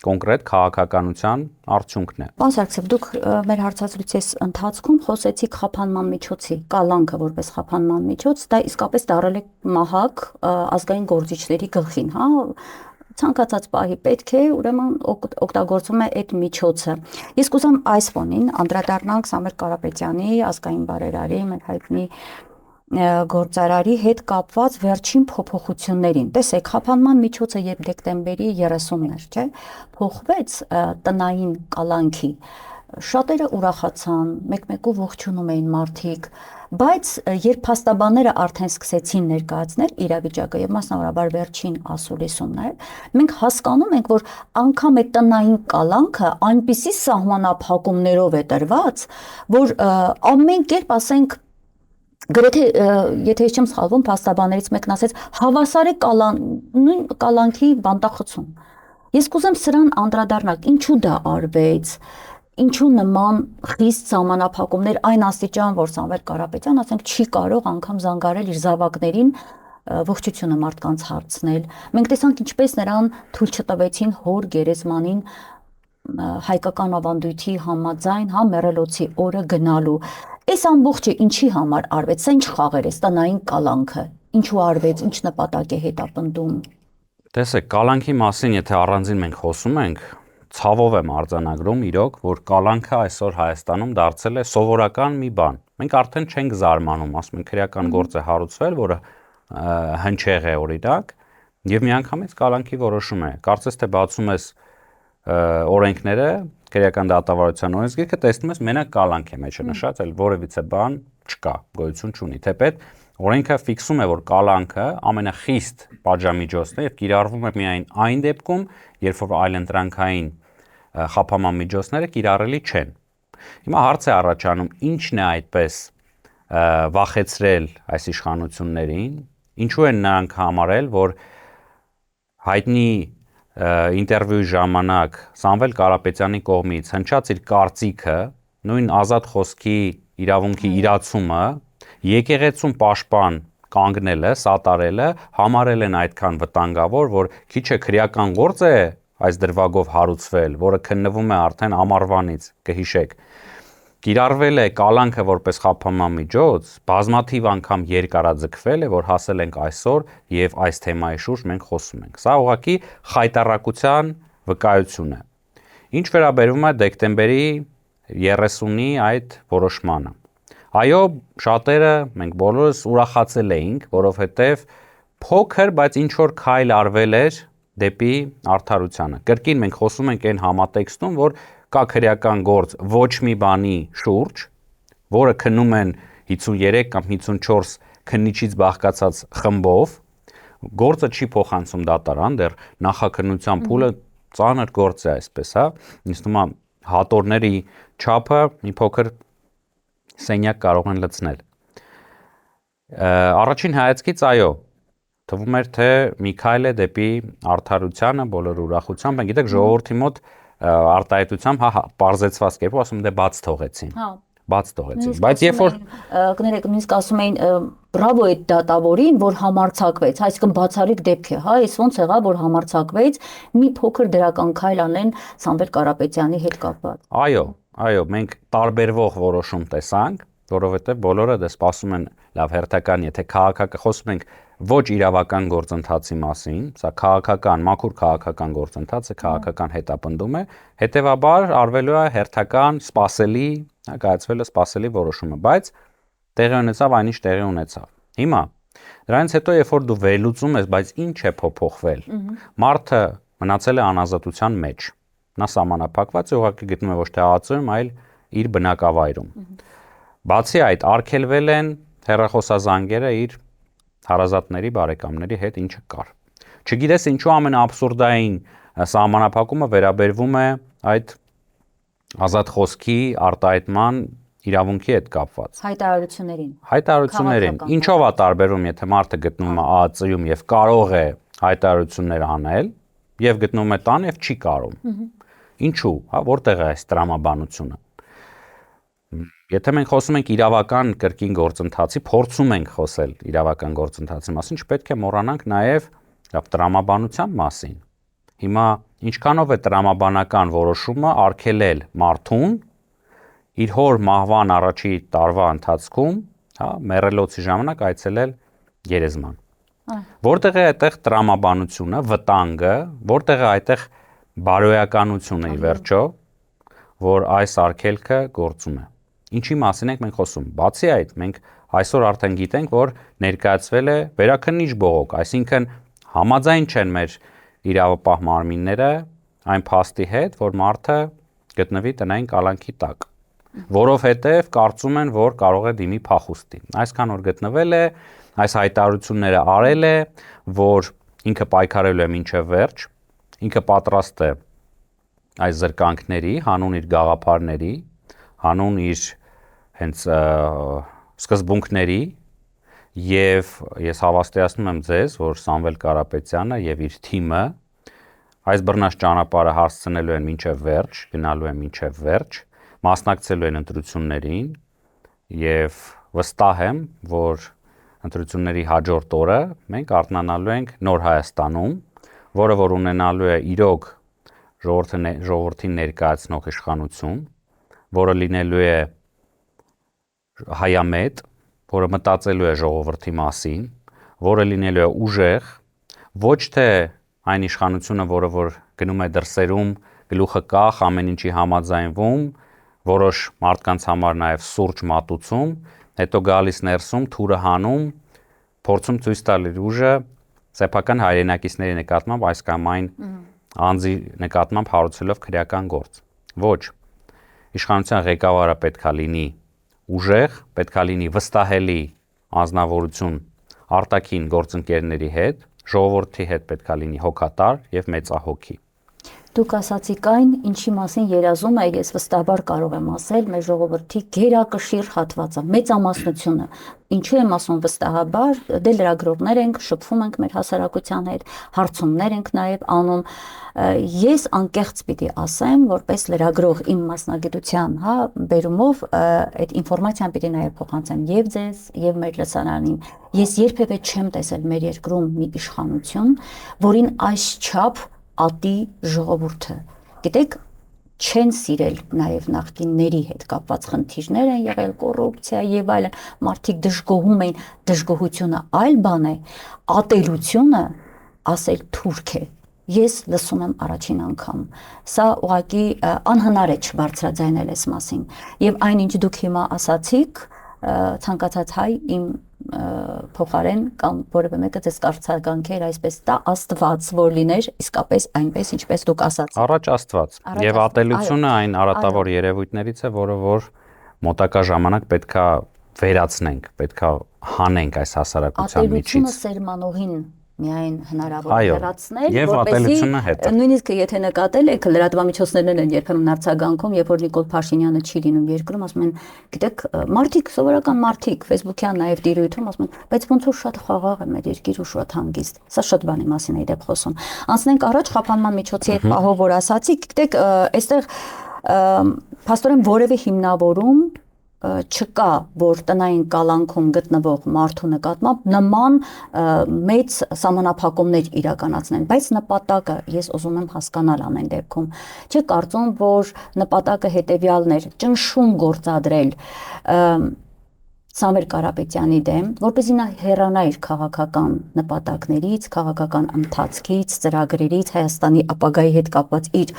կոնկրետ քաղաքականության արդյունքն է։ Պարոն Սարգսյան, դուք մեր հարցազրույցի ընթացքում խոսեցիք խափանման միջոցի, կալանքը որպես խափանման միջոց, դա իսկապես դարել է մահակ ազգային գործիչների գլխին, հա, ցանկացած պահի պետք է, ուրեմն օգտագործում է այդ միջոցը։ Ես կուզեմ այս ֆոնին անդրադառնանք Սամվել Կարապետյանի ազգային բարերարի, մեր հայտնի գործարարի հետ կապված վերջին փոփոխություններին։ Տեսեք, խափանման միջոցը երբ դեկտեմբերի 30-ն էր, չէ՞, փոխվեց տնային կալանքի։ Շատերը ուրախացան, մեկ-մեկով ողջունում էին մարդիկ, բայց երբ փաստաբանները արդեն սկսեցին ներկայացնել իրավիճակը եւ մասնավորաբար վերջին ասուլիսումներ, մենք հասկանում ենք, որ անգամ այդ տնային կալանքը այնպիսի սահմանափակումներով է տրված, որ ամեն կերպ, ասենք, գրեթե եթե ես չեմ սխալվում, փաստաբաններից մեկն ասեց հավասար է նույն կալանքի բանտախցում։ Ես կուզեմ սրան անդրադառնալ, ինչու դա արվեց, ինչու նման խիստ սահմանափակումներ այն աստիճան, որ Սամվել Կարապետյան, ասենք, չի կարող անգամ զանգարել իր զավակներին ողջությունը մարդկանց հարցնել։ Մենք տեսանք ինչպես նրան թույլ չտվեցին հոր գերեզմանին հայկական ավանդույթի համաձայն, հա, մեռելոցի օրը գնալու։ Այս ամբողջը ինչի համար արվեց, սա ինչ խաղեր է, տնային կալանքը, ինչու արվեց, ինչ նպատակ է հետապնդում։ Տեսեք, կալանքի մասին եթե առանձին մենք խոսում ենք, ցավով եմ արձանագրում իրոք, որ կալանքը այսօր Հայաստանում դարձել է սովորական մի բան։ Մենք արդեն չենք զարմանում, ասում ենք քրեական գործ է հարուցվել, որը հնչեղ է օրինակ, եւ միանգամից կալանքի որոշում է։ Կարծես թե բացում ես օրենքները, քրեական դատավարության օրենսգիրքը, տեսնում ես մենակ կալանք է մեջը նշած, այլ որևիցե բան չկա, գոյություն չունի։ Թեպետ օրենքը ֆիքսում է, որ կալանքը ամենախիստ պատժամիջոցն է եւ կիրառվում է միայն այն դեպքում, երբ որ այլընտրանքային խափանման միջոցները կիրառելի չեն։ Հիմա հարց է առաջանում, ի՞նչն է այդպես վախեցրել այս իշխանություններին, ինչու են նրանք համարել, որ հայտնի ինտերվյուի ժամանակ Սամվել Կարապետյանի կողմից հնչած իր կարծիքը, նույն ազատ խոսքի իրավունքի իրացումը, եկեղեցուն պաշտպան կանգնելը, սատարելը համարել են այդքան վտանգավոր, որ քիչ է քրեական գործ է այս դրվագով հարուցվել, որը քննվում է արդեն ամառվանից, կհիշեք։ Կիրառվել է կալանքը որպես խափանման միջոց, բազմաթիվ անգամ երկարաձգվել է, որ հասել ենք այսօր եւ այս թեմայի շուրջ մենք խոսում ենք։ Սա ուղղակի խայտառակության վկայություն է։ Ինչ վերաբերում է դեկտեմբերի 30-ի այդ որոշմանը։ Այո, շատերը մենք բոլորս ուրախացել էինք, որովհետև փոքր, բայց ինչ որ քայլ արվել էր դեպի արդարությանը։ Կրկին մենք խոսում ենք այն համատեքստում, որ կա քրեական գործ ոչ մի բանի շուրջ, որը քննում են 53 կամ 54 քննիչից բաղկացած խմբով, գործը չի փոխանցում դատարան, դեռ նախաքննության փուլը ծանր գործ է այսպես, հա, ինձ թվում է հատորների չափը մի փոքր սենյակ կարող են լցնել։ Առաջին հայացքից այո, թվում էր թե մի քայլ է դեպի արդարությանը, բոլոր ուրախությամբ, մենք գիտեք ժողովրդի մոտ արտահայտությամբ պարզեցված կերպով ասում դե բաց թողեցին։ Բաց թողեցին, բայց երբ որ կներեք, նույնիսկ ասում էին բրավո այդ դատավորին, որ համարձակվեց, այսինքն բացառիկ դեպք է, հա, այս ոնց եղավ, որ համարձակվեց մի փոքր դրական քայլ անեն Սամվել Կարապետյանի հետ կապված։ Այո, մենք տարբերվող որոշում տեսանք, որովհետև բոլորը դե սպասում են լավ հերթական, եթե խոսում ենք ոչ իրավական գործընթացի մասին, սա քաղաքական, մաքուր քաղաքական գործընթաց է, քաղաքական հետապնդում է, հետևաբար արվելու է հերթական, սպասելի, կայացվել է սպասելի որոշումը, բայց տեղի ունեցավ այնինչ տեղի ունեցավ։ Հիմա դրանից հետո երբ որ դու վերլուծում ես, բայց ինչ է փոփոխվել, մարդը մնացել է անազատության մեջ, նա սահմանափակված է, ուղղակի գտնում է ոչ թե ԱԱԾ-ում, այլ իր բնակավայրում։ Բացի այդ, արգելվել են հեռախոսազանգերը իր հարազատների, բարեկամների հետ, ինչը կար։ Չգիտես ինչու ամենաաբսուրդային սահմանափակումը վերաբերվում է այդ ազատ խոսքի արտահայտման իրավունքի հետ կապված։ Հայտարարություններին։ Ինչով է տարբերվում, եթե մարդը գտնվում է ԱԱԾ-ում եւ կարող է հայտարարություններ անել, եւ գտնվում է տան եւ չի կարող։ Ինչու, հա, որտեղ է այս տրամաբանությունը։ Եթե մենք խոսում ենք իրավական կրկին գործընթացի, փորձում ենք խոսել իրավական գործընթացի մասին, չպետք է մոռանանք նաև տրամաբանության մասին։ Հիմա ինչքանով է տրամաբանական որոշումը արգելել մարդուն իր հոր մահվան առաջի տարվա ընթացքում, հա, մեռելոցի ժամանակ այցելել գերեզման։ Որտեղ է այդտեղ տրամաբանությունը, վտանգը, որտեղ է այդտեղ բարոյականությունը ի վերջո, որ այս արգելքը գործում է։ Ինչի մասին ենք մենք խոսում։ Բացի այդ, մենք այսօր արդեն գիտենք, որ ներկայացվել է վերաքննիչ բողոք, այսինքն համաձայն չեն մեր իրավապահ մարմինները այն փաստի հետ, որ մարդը գտնվի տնային կալանքի տակ, որովհետև կարծում են, որ կարող է դիմի փախուստի։ Այսքան որ գտնվել է, այս հայտարարությունները արել է, որ ինքը պայքարելու է մինչև վերջ, ինքը պատրաստ է այս զրկանքների, հանուն իր գաղափարների, հանուն իր հենց սկզբունքների, եւ ես հավաստիացնում եմ ձեզ, որ Սամվել Կարապետյանը եւ իր թիմը այս բռնած ճանապարհը հասցնելու են մինչև վերջ, գնալու են մինչև վերջ, մասնակցելու են ընտրություններին եւ վստահ եմ, որ ընտրությունների հաջորդ օրը մենք արթնանալու ենք նոր Հայաստանում, որը որ ունենալու է իրոք ժողովրդին ներկայացնող իշխանություն, որը լինելու է հայամետ, որը մտածելու է ժողովրդի մասին, որը լինելու է ուժեղ, ոչ թե այն իշխանությունը, որը որ գնում է դրսերում, գլուխը կախ, ամեն ինչի համաձայնվում, որոշ մարդկանց համար նաև սուրճ մատուցում, հետո գալիս ներսում, թուրը հանում, փորձում ցույց տալ իր ուժը սեփական հայրենակիցների նկատմամբ այս կամ այն անձի նկատմամբ հարուցելով քրեական գործ։ Ոչ, իշխանության ղեկավարը պետքա լինի ուժեղ, պետքա լինի վստահելի անձնավորություն արտաքին գործընկերների հետ, ժողովրդի հետ պետքա լինի հոգատար եւ մեծահոգի։ Դուք ասացիք այն, ինչի մասին երազում է, ես վստահաբար կարող եմ ասել, մեր ժողովրդի գերակշիռ հատվածը, մեծամասնությունը։ Ինչու եմ ասում վստահաբար, դե լրագրողներ ենք, շփվում ենք մեր հասարակության հետ, հարցումներ ենք նաև անում։ Ես անկեղծ պիտի ասեմ, որպես լրագրող իմ մասնագիտության, հա, բերումով այդ ինֆորմացիան պիտի նաև փոխանցեմ եւ ձեզ, եւ մեր լսարանին։ Ես երբևէ չեմ տեսել մեր երկրում մի իշխանություն, որին այսչափ ատի ժողովուրդը։ Գիտեք, չեն սիրել նաև նախկինների հետ կապված խնդիրներ են եղել, կոռուպցիա եւ այլն, մարդիկ դժգոհում են, դժգոհությունը այլ բան է, ատելությունը ասել թուրք է։ ես լսում եմ առաջին անգամ։ Սա ուղղակի անհնար է չբարձրաձայնել այս մասին։ Եվ այնինչ դուք հիմա ասացիք, ցանկացած հայ իմ փոխարեն կամ որևէ մեկը ձեզ կարծիքանքեր այսպես տա, Աստված որ լիներ իսկապես այնպես ինչպես դուք ասացիք։ Առաջ Աստված։ Եվ ատելությունը այն արատավոր երևույթներից է, որը որ մոտակա ժամանակ պետքա վերացնենք, պետքա հանենք այս հասարակության միջից։ Ատելությունը սերմանողին միայն հնարավոր է հեռացնել, եւ ատելությունը հետը։ Նույնիսկ եթե նկատել եք լրատվամիջոցներն են երբեմն արձագանքում, երբ որ Նիկոլ Փաշինյանը չի լինում երկրում, ասում են, գիտեք, մարդիկ, սովորական մարդիկ, Facebook-յան նաև դիրույթում ասում են, բայց ոնց որ շատ խաղաղ է մեր երկիր ու շատ հանգիստ։ Սա շատ բանի մասին է դեպ խոսում։ Անցնենք առաջ խափանման միջոցի հետ պահով որ ասացիք, գիտեք, այստեղ փաստորեն որևէ հիմնավորում չկա, որ տնային կալանքում գտնվող մարդու նկատմամբ նման մեծ սահմանափակումներ իրականացնեն, բայց նպատակը ես ուզում եմ հասկանալ ամեն դեպքում։ Չի կարծում, որ նպատակը հետևյալն էր՝ ճնշում գործադրել Սամվել Կարապետյանի դեմ, որպեսզի նա հեռանա իր քաղաքական նպատակներից, քաղաքական ընթացքից, ծրագրերից, Հայաստանի ապագայի հետ կապված իր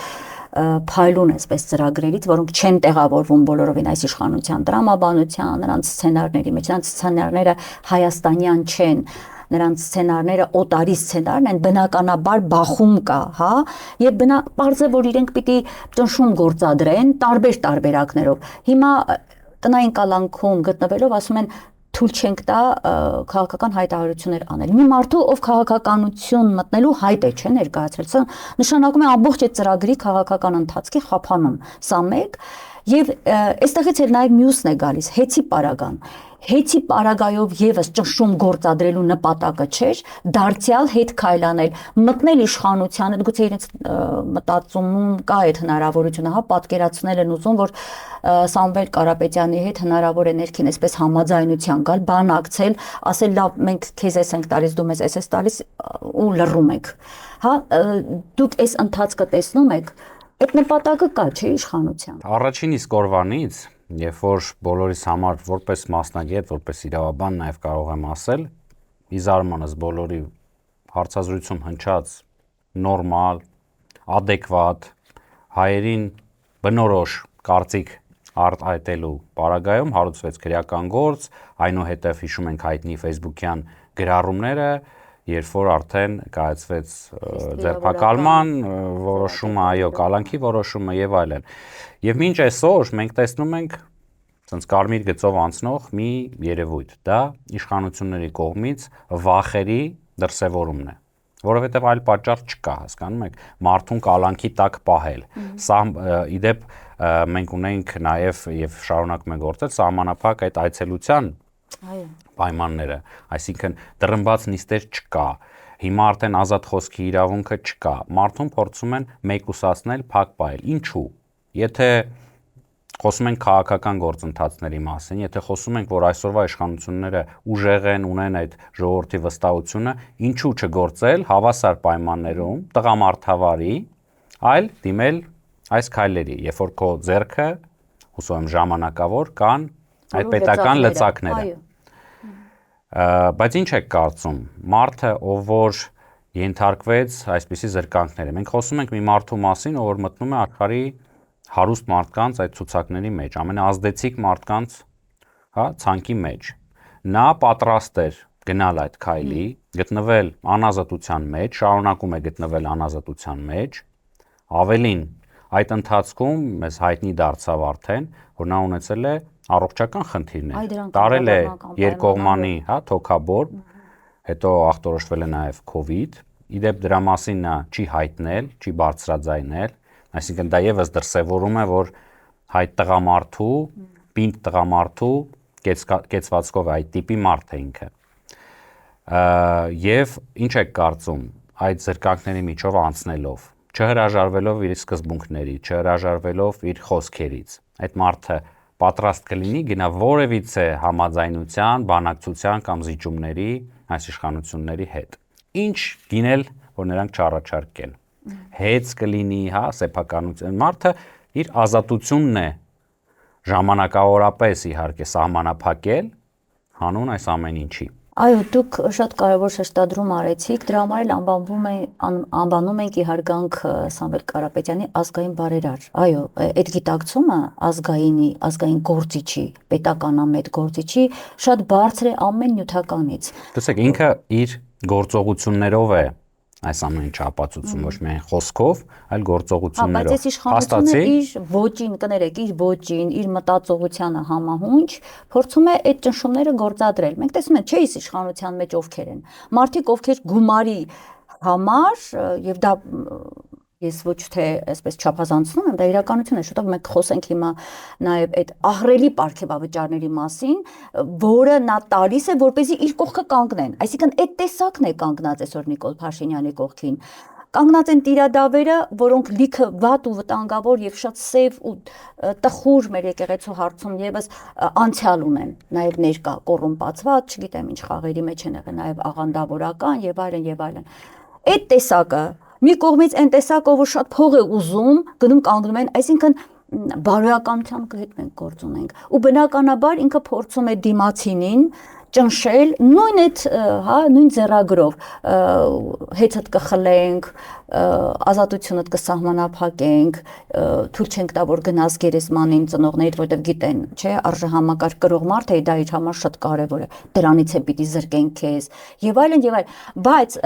փայլուն այսպես ծրագրերից, որոնք չեն տեղավորվում բոլորովին այս իշխանության տրամաբանության, նրանց սցենարների մեջ, նրանց սցենարները հայաստանյան չեն, նրանց սցենարները օտարի սցենարն են, բնականաբար բախում կա, հա, եւ պարզ է, որ իրենք պիտի ճնշում գործադրեն տարբեր տարբերակներով։ Հիմա տնային կալանքում գտնվելով ասում են թույլ չենք տա քաղաքական հայտարարություններ անել։ Մի մարդու, ով քաղաքականություն մտնելու հայտ է, չէ՞ ներկայացրել, սա նշանակում է ամբողջ այդ ծրագրի քաղաքական ընթացքի խափանում։ Սա մեկ, եւ այստեղից էլ նաեւ մյուսն է գալիս, հեծի պարագան։ Հեծի պարագայով եւս ճնշում գործադրելու նպատակը չէր, դարձյալ հետ քայլանել, մտնել իշխանությանը, գուցե իրենց մտածումում կա այդ հնարավորությունը, հա, պատկերացնել են ուզում, որ Սամվել Կարապետյանի հետ հնարավոր է ներքին այսպես համաձայնության գալ, բանակցել, ասել լավ, մենք քեզ էս ենք տալիս, դու մեզ էս տալիս ու լռում եք։ Հա, դուք այս ընթացքը տեսնում եք, այդ նպատակը կա, չէ՞ իշխանության։ Առաջին իսկ օրվանից, երբ որ բոլորիս համար որպես մասնագետ, որպես իրավաբան նաև կարող եմ ասել, ի զարմանս բոլորի հարցազրույցում հնչած նորմալ, adekvat, հայերին բնորոշ կարծիք արտահայտելու պարագայում հարուցվեց քրեական գործ, այնուհետև հիշում ենք հայտնի Facebook-յան գրառումները, երբ որ արդեն կայացվեց ձերբակալման որոշումը, այո, կալանքի որոշումը եւ այլն։ Եվ մինչ այսօր մենք տեսնում ենք ցած կարմիր գծով անցնող մի երևույթ, դա իշխանությունների կողմից վախերի դրսևորումն է, որովհետեւ այլ պատճառ չկա, հասկանում եք, մարդուն կալանքի տակ պահել։ Սա իդեպ մենք ունենք նաեւ եւ շարունակում ենք գործել սահմանափակ այդ այցելության պայմանները, այսինքն տրմբած նիստեր չկա, հիմա արդեն ազատ խոսքի իրավունքը չկա, մարդուն փորձում են մեկուսացնել, փակ պահել։ Ինչու՞։ Եթե խոսում ենք քաղաքական գործընթացների մասին, եթե խոսում ենք, որ այսօրվա իշխանությունները ուժեղ են, ունեն այդ ժողովրդի վստահությունը, ինչու չգործել հավասար պայմաններում տղամարդավարի, այլ դիմել այս քայլերի, երբ որ քո ձեռքը, հուսով եմ ժամանակավոր կան այդ պետական լծակները։ Բայց ինչ եք կարծում, մարդը, ով որ ենթարկվեց այսպիսի զրկանքների, մենք խոսում ենք մի մարդու մասին, ով որ մտնում է աշխարհի հարուստ մարդկանց այդ ցուցակների մեջ, ամենաազդեցիկ մարդկանց, հա, ցանկի մեջ։ Նա պատրաստ էր գնալ այդ քայլի, գտնվել անազատության մեջ, շարունակում է գտնվել անազատության մեջ, ավելին այդ ընթացքում մեզ հայտնի դարձավ արդեն, որ նա ունեցել է առողջական խնդիրներ, տարել է երկկողմանի, հա, թոքաբոր, հետո ախտորոշվել է նաև COVID, իդեպ դրա մասին նա չի հայտնել, չի բարձրաձայնել, այսինքն դա եւս դրսևորում է, որ հայ տղամարդու, պինդ տղամարդու կեցվածքով այդ տիպի մարդ է ինքը։ Եվ ինչ եք կարծում այդ զրկանքների միջով անցնելով, չհրաժարվելով իր սկզբունքների, չհրաժարվելով իր խոսքերից, այդ մարդը պատրաստ կլինի գնա որևիցե համաձայնության, բանակցության կամ զիջումների այս իշխանությունների հետ։ Ինչ գինել, որ նրանք չառաջարկեն։ Հեծ կլինի, հա, սեփականություն։ Մարդը իր ազատությունն է ժամանակավորապես իհարկե սահմանափակել հանուն այս ամեն ինչի։ Այո, դուք շատ կարևոր շեշտադրում արեցիք, դրա համար էլ անվանում ենք իհարգանք Սամվել Կարապետյանի ազգային բարերար։ Այո, այդ գիտակցումը ազգային գործիչի, պետականամետ գործիչի շատ բարձր է ամեն նյութականից։ Տեսեք, ինքը իր գործողություններով է այս ամեն ինչը ապացուցում, ոչ միայն խոսքով, այլ գործողություններով։ Բայց այս իշխանությունը իր ոճին, կներեք, իր ոճին, իր մտածողությանը համահունչ փորձում է այդ ճնշումները գործադրել։ Մենք տեսնում ենք, չէ՞ ის իշխանության մեջ ովքեր են։ Մարդիկ, ովքեր գումարի համար, եւ դա ես ոչ թե այսպես չափազանցնում եմ, դա իրականություն է, շուտով մենք խոսենք հիմա նաև այդ ահռելի պարգևավճարների մասին, որը նա տալիս է, որպեսզի իր կողքը կանգնեն։ Այսինքն այդ տեսակն է կանգնած այսօր Նիկոլ Փաշինյանի կողքին։ Կանգնած են տիրադավերը, որոնք լիքը վատ ու վտանգավոր եւ շատ սև ու տխուր մեր եկեղեցու հարցում եւս անցյալ ունեն, նաեւ ներկա կոռումպացված, չգիտեմ ինչ խաղերի մեջ են եղել, նաեւ աղանդավորական եւ այլն եւ այլն։ Այդ տեսակը մի կողմից այն տեսակը, որ շատ փող է ուզում, գնում կանգնում են, այսինքն բարոյականության հետ մենք գործ ունենք։ Ու բնականաբար ինքը փորձում է դիմացինին ճնշել նույն այդ, նույն ձեռագրով, հեծդ կխլենք, ազատությունդ կսահմանափակենք, թույլ չենք տա որ գնաս գերեզմանին ծնողներիդ, որտեղ գիտեն, չէ, արժեհամակարգ կրող մարդ է, դա իր համար շատ կարևոր է։ Դրանից է պիտի զրկենք քեզ, եւ այլն եւ այլն։ Բայց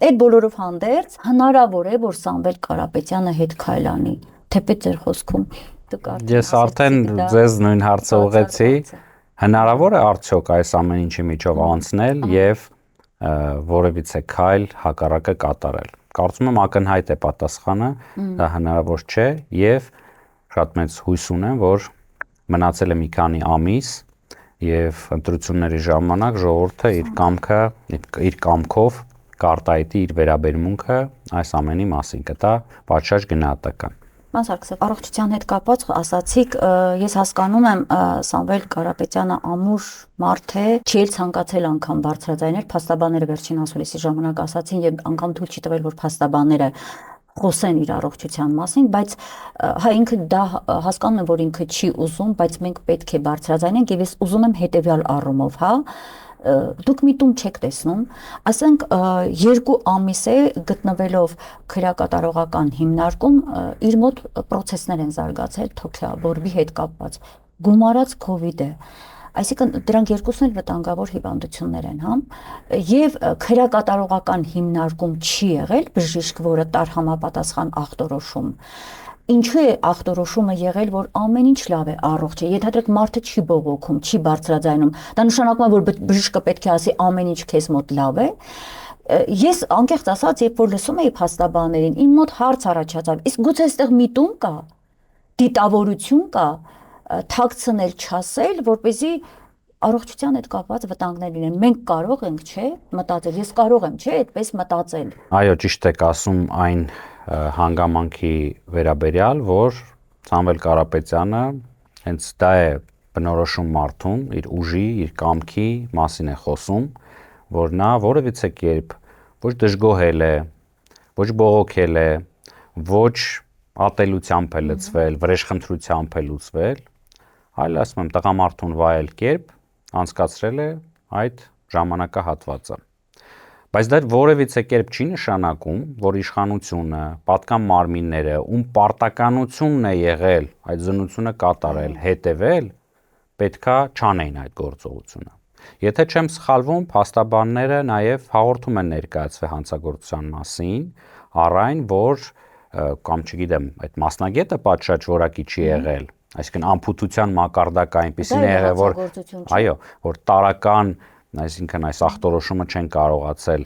այդ բոլորով հանդերձ հնարավոր է, որ Սամվել Կարապետյանը հետ քայլանի, թեպետ ձեր խոսքում դուք արդեն Ես արդեն ձեզ նույն հարցը ուղղեցի։ Հնարավոր է արդյոք այս ամեն ինչի միջով անցնել եւ որևիցե քայլ հակառակը կատարել։ Կարծում եմ ակնհայտ է պատասխանը, դա հնարավոր չէ եւ շատ մեծ հույս ունեմ, որ մնացել է մի քանի ամիս եւ ընտրությունների ժամանակ ժողովուրդը իր կամքով կարտահայտի իր վերաբերմունքը այս ամենի մասին, կտա պատշաճ գնահատական։ Մասարքսև առողջության հետ կապված ասացիք, ես հասկանում եմ Սամվել Կարապետյանը ամուր մարդ է, չի էլ ցանկացել անգամ բարձրաձայնել, փաստաբանները վերջին ասուլիսի ժամանակ ասացին եւ անգամ թույլ չի տվել, որ փաստաբանները խոսեն իր առողջության մասին, բայց հա ինքը դա հասկանում եմ, որ ինքը չի ուզում, բայց մենք պետք է բարձրաձայնենք եւ ես ուզում եմ հետեւյալ առումով, հա դուք միտում չեք տեսնում, ասենք 2 ամիս է գտնվելով քրեակատարողական հիմնարկում իր մոտ պրոցեսներ են զարգացել թոքեաբորբի հետ կապված, գումարած COVID է, այսինքն դրանք երկուսն էլ վտանգավոր հիվանդություններ են, հա, եւ քրեակատարողական հիմնարկում չի եղել բժիշկ, որը տար համապատասխան ախտորոշում։ Ինչու է ախտորոշումը եղել, որ ամեն ինչ լավ է, առողջ է։ Ենթադրեք մարդը չի բողոքում, չի բարձրաձայնում։ Դա նշանակում է, որ բժիշկը պետք է ասի ամեն ինչ քեզ մոտ լավ է։ Ես անկեղծ ասած, երբ որ լսում էի փաստաբաններին, իմ մոտ հարց առաջացավ. իսկ գուցե այստեղ միտում կա, դիտավորություն կա, թաքցնել, չասել, որպեսզի առողջության հետ կապված վտանգներ լինեն։ Մենք կարող ենք, չէ, մտածել։ Ես կարող եմ, չէ, այդպես մտածել։ Այո, ճիշտ եք ասում այն հանգամանքի վերաբերյալ, որ Սամվել Կարապետյանը հենց դա է բնորոշում մարդուն, իր ուժի, իր կամքի մասին է խոսում, որ նա որևիցե կերպ ոչ դժգոհել է, ոչ բողոքել է, ոչ ատելությամբ է լցվել, վրեժխնդրությամբ է լուծվել, այլ ասում եմ տղամարդուն վայել կերպ անցկացրել է այդ ժամանակահատվածը։ Բայց դա որևիցե կերպ չի նշանակում, որ իշխանությունը, պատկան մարմինները, ում պարտականությունն է եղել այդ զննությունը կատարել, հետևել, պետքա չանեին այդ գործողությունը։ Եթե չեմ սխալվում, փաստաբանները նաև հաղորդում են ներկայացվել հանցագործության մասին, առայն որ կամ չգիտեմ, այդ մասնագետը պատշաճ որակի չի եղել, այսինքն անփութության մակարդակը այնպեսին է եղել, որ այո, որ տարական, այսինքն այս ախտորոշումը չեն կարողացել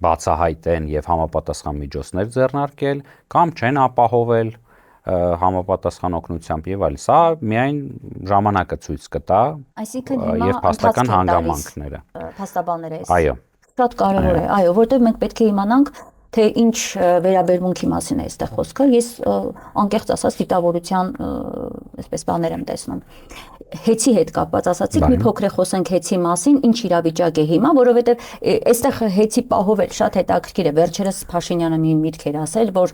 բացահայտեն եւ համապատասխան միջոցներ ձեռնարկել, կամ չեն ապահովել համապատասխան օգնությամբ եւ այլ։ Սա միայն ժամանակը ցույց կտա եւ փաստական հանգամանքները։ Փաստաբանները։ Այո։ Շատ կարևոր է, այո, որտեղ մենք պետք է իմանանք, թե ինչ վերաբերմունքի մասին է այստեղ խոսքը, ես անկեղծ ասած դիտավորության այսպես բաներ եմ տեսնում։ Հեծի հետ կապված ասացիք, մի փոքր խոսենք հեծի մասին, ինչ իրավիճակ է հիմա, որովհետև այստեղ հեծի պահով էլ շատ հետաքրքիր է։ Վերջերս Փաշինյանը մի միտք էր ասել, որ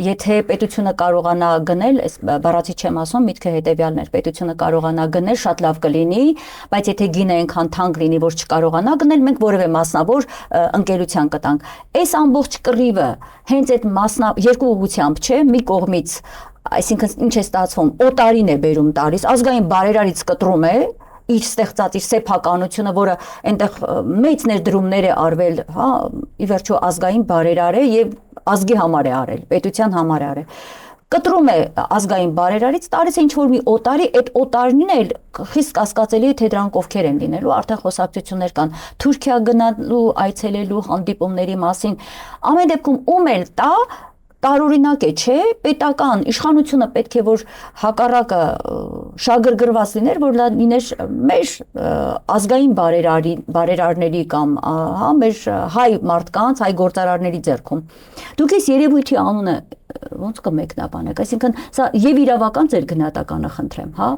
եթե պետությունը կարողանա գնել, այս բառացի չեմ ասում, միտքը հետեւյալն էր, պետությունը կարողանա գնել, շատ լավ կլինի, բայց եթե գինը այնքան թանկ լինի, որ չկարողանա գնել, մենք որևէ մասնավոր ընկերության կտանք։ Այս ամբողջ կռիվը հենց այդ երկու ուղղությամբ չէ, մի կողմից, այսինքն ինչ է ստացվում, օտարին է բերում տալիս, ազգային բարերարից կտրում է իր ստեղծած իր սեփականությունը, որը այնտեղ մեծ ներդրումներ է արվել, հա, ի վերջո ազգային բարերար է եւ ազգի համար է արել, պետության համար է արել։ Կտրում է ազգային բարերարից, տալիս է ինչ-որ մի օտարի, այդ օտարին էլ խիստ կասկածելի է, թե դրանք ովքեր են լինելու, արդեն խոսակցություններ կան Թուրքիա գնալու, այցելելու հանդիպումների մասին, ամեն դեպքում ում էլ տա տարօրինակ է, չէ, պետական իշխանությունը պետք է որ հակառակը շագրգռված լիներ, որ լիներ մեր ազգային բարերարների կամ հա մեր հայ մարդկանց, հայ գործարարների ձեռքում։ Դուք այս երևույթի անունը ոնց կմեկնաբանեք, այսինքն սա եւ իրավական ձեր գնահատականը խնդրեմ, հա,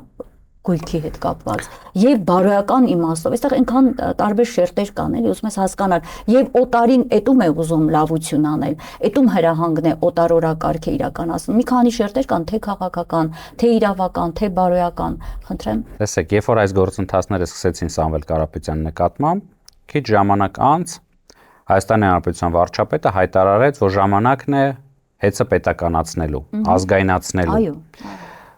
գույքի հետ կապված եւ բարոյական իմաստով, այստեղ այնքան տարբեր շերտեր կան, էլի ուզում ես հասկանալ, եւ օտարին էտում է ուզում լավություն անել, էտում հրահանգն է օտարորակարգը իրականացնում։ Մի քանի շերտեր կան, թե քաղաքական, թե իրավական, թե բարոյական, խնդրեմ։ Տեսեք, երբ որ այս գործընթացները սկսեցին Սամվել Կարապետյանի նկատմամբ, քիչ ժամանակ անց Հայաստանի Հանրապետության վարչապետը հայտարարեց, որ ժամանակն է հեծը պետականացնելու, ազգայնացնելու։ Այո։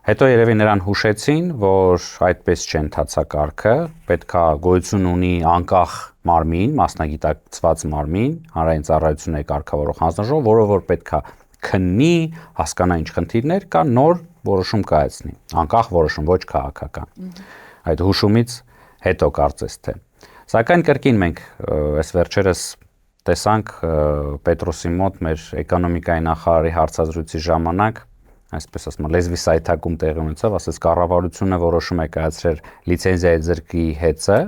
Հետո երևի նրան հուշեցին, որ այդպես չէ ընթացակարգը, պետքա գոյություն ունի անկախ մարմին, մասնագիտացված մարմին, հանրային ծառայությունների կարգավորող հանձնաժողով, որը որ պետքա քննի, հասկանա ինչ խնդիրներ կա, նոր որոշում կայացնի, անկախ որոշում, ոչ քաղաքական։ Այդ հուշումից հետո կարծես թե։ Սակայն կրկին մենք այս վերջերս տեսանք Պետրոսի մոտ մեր էկոնոմիկայի նախարարի հարցազրույցի ժամանակ, այսպես ասում, լեզվի սայթակում տեղի ունեցավ, ասես կառավարությունը որոշում է կայացրել լիցենզիայի ձեռքի հեծը,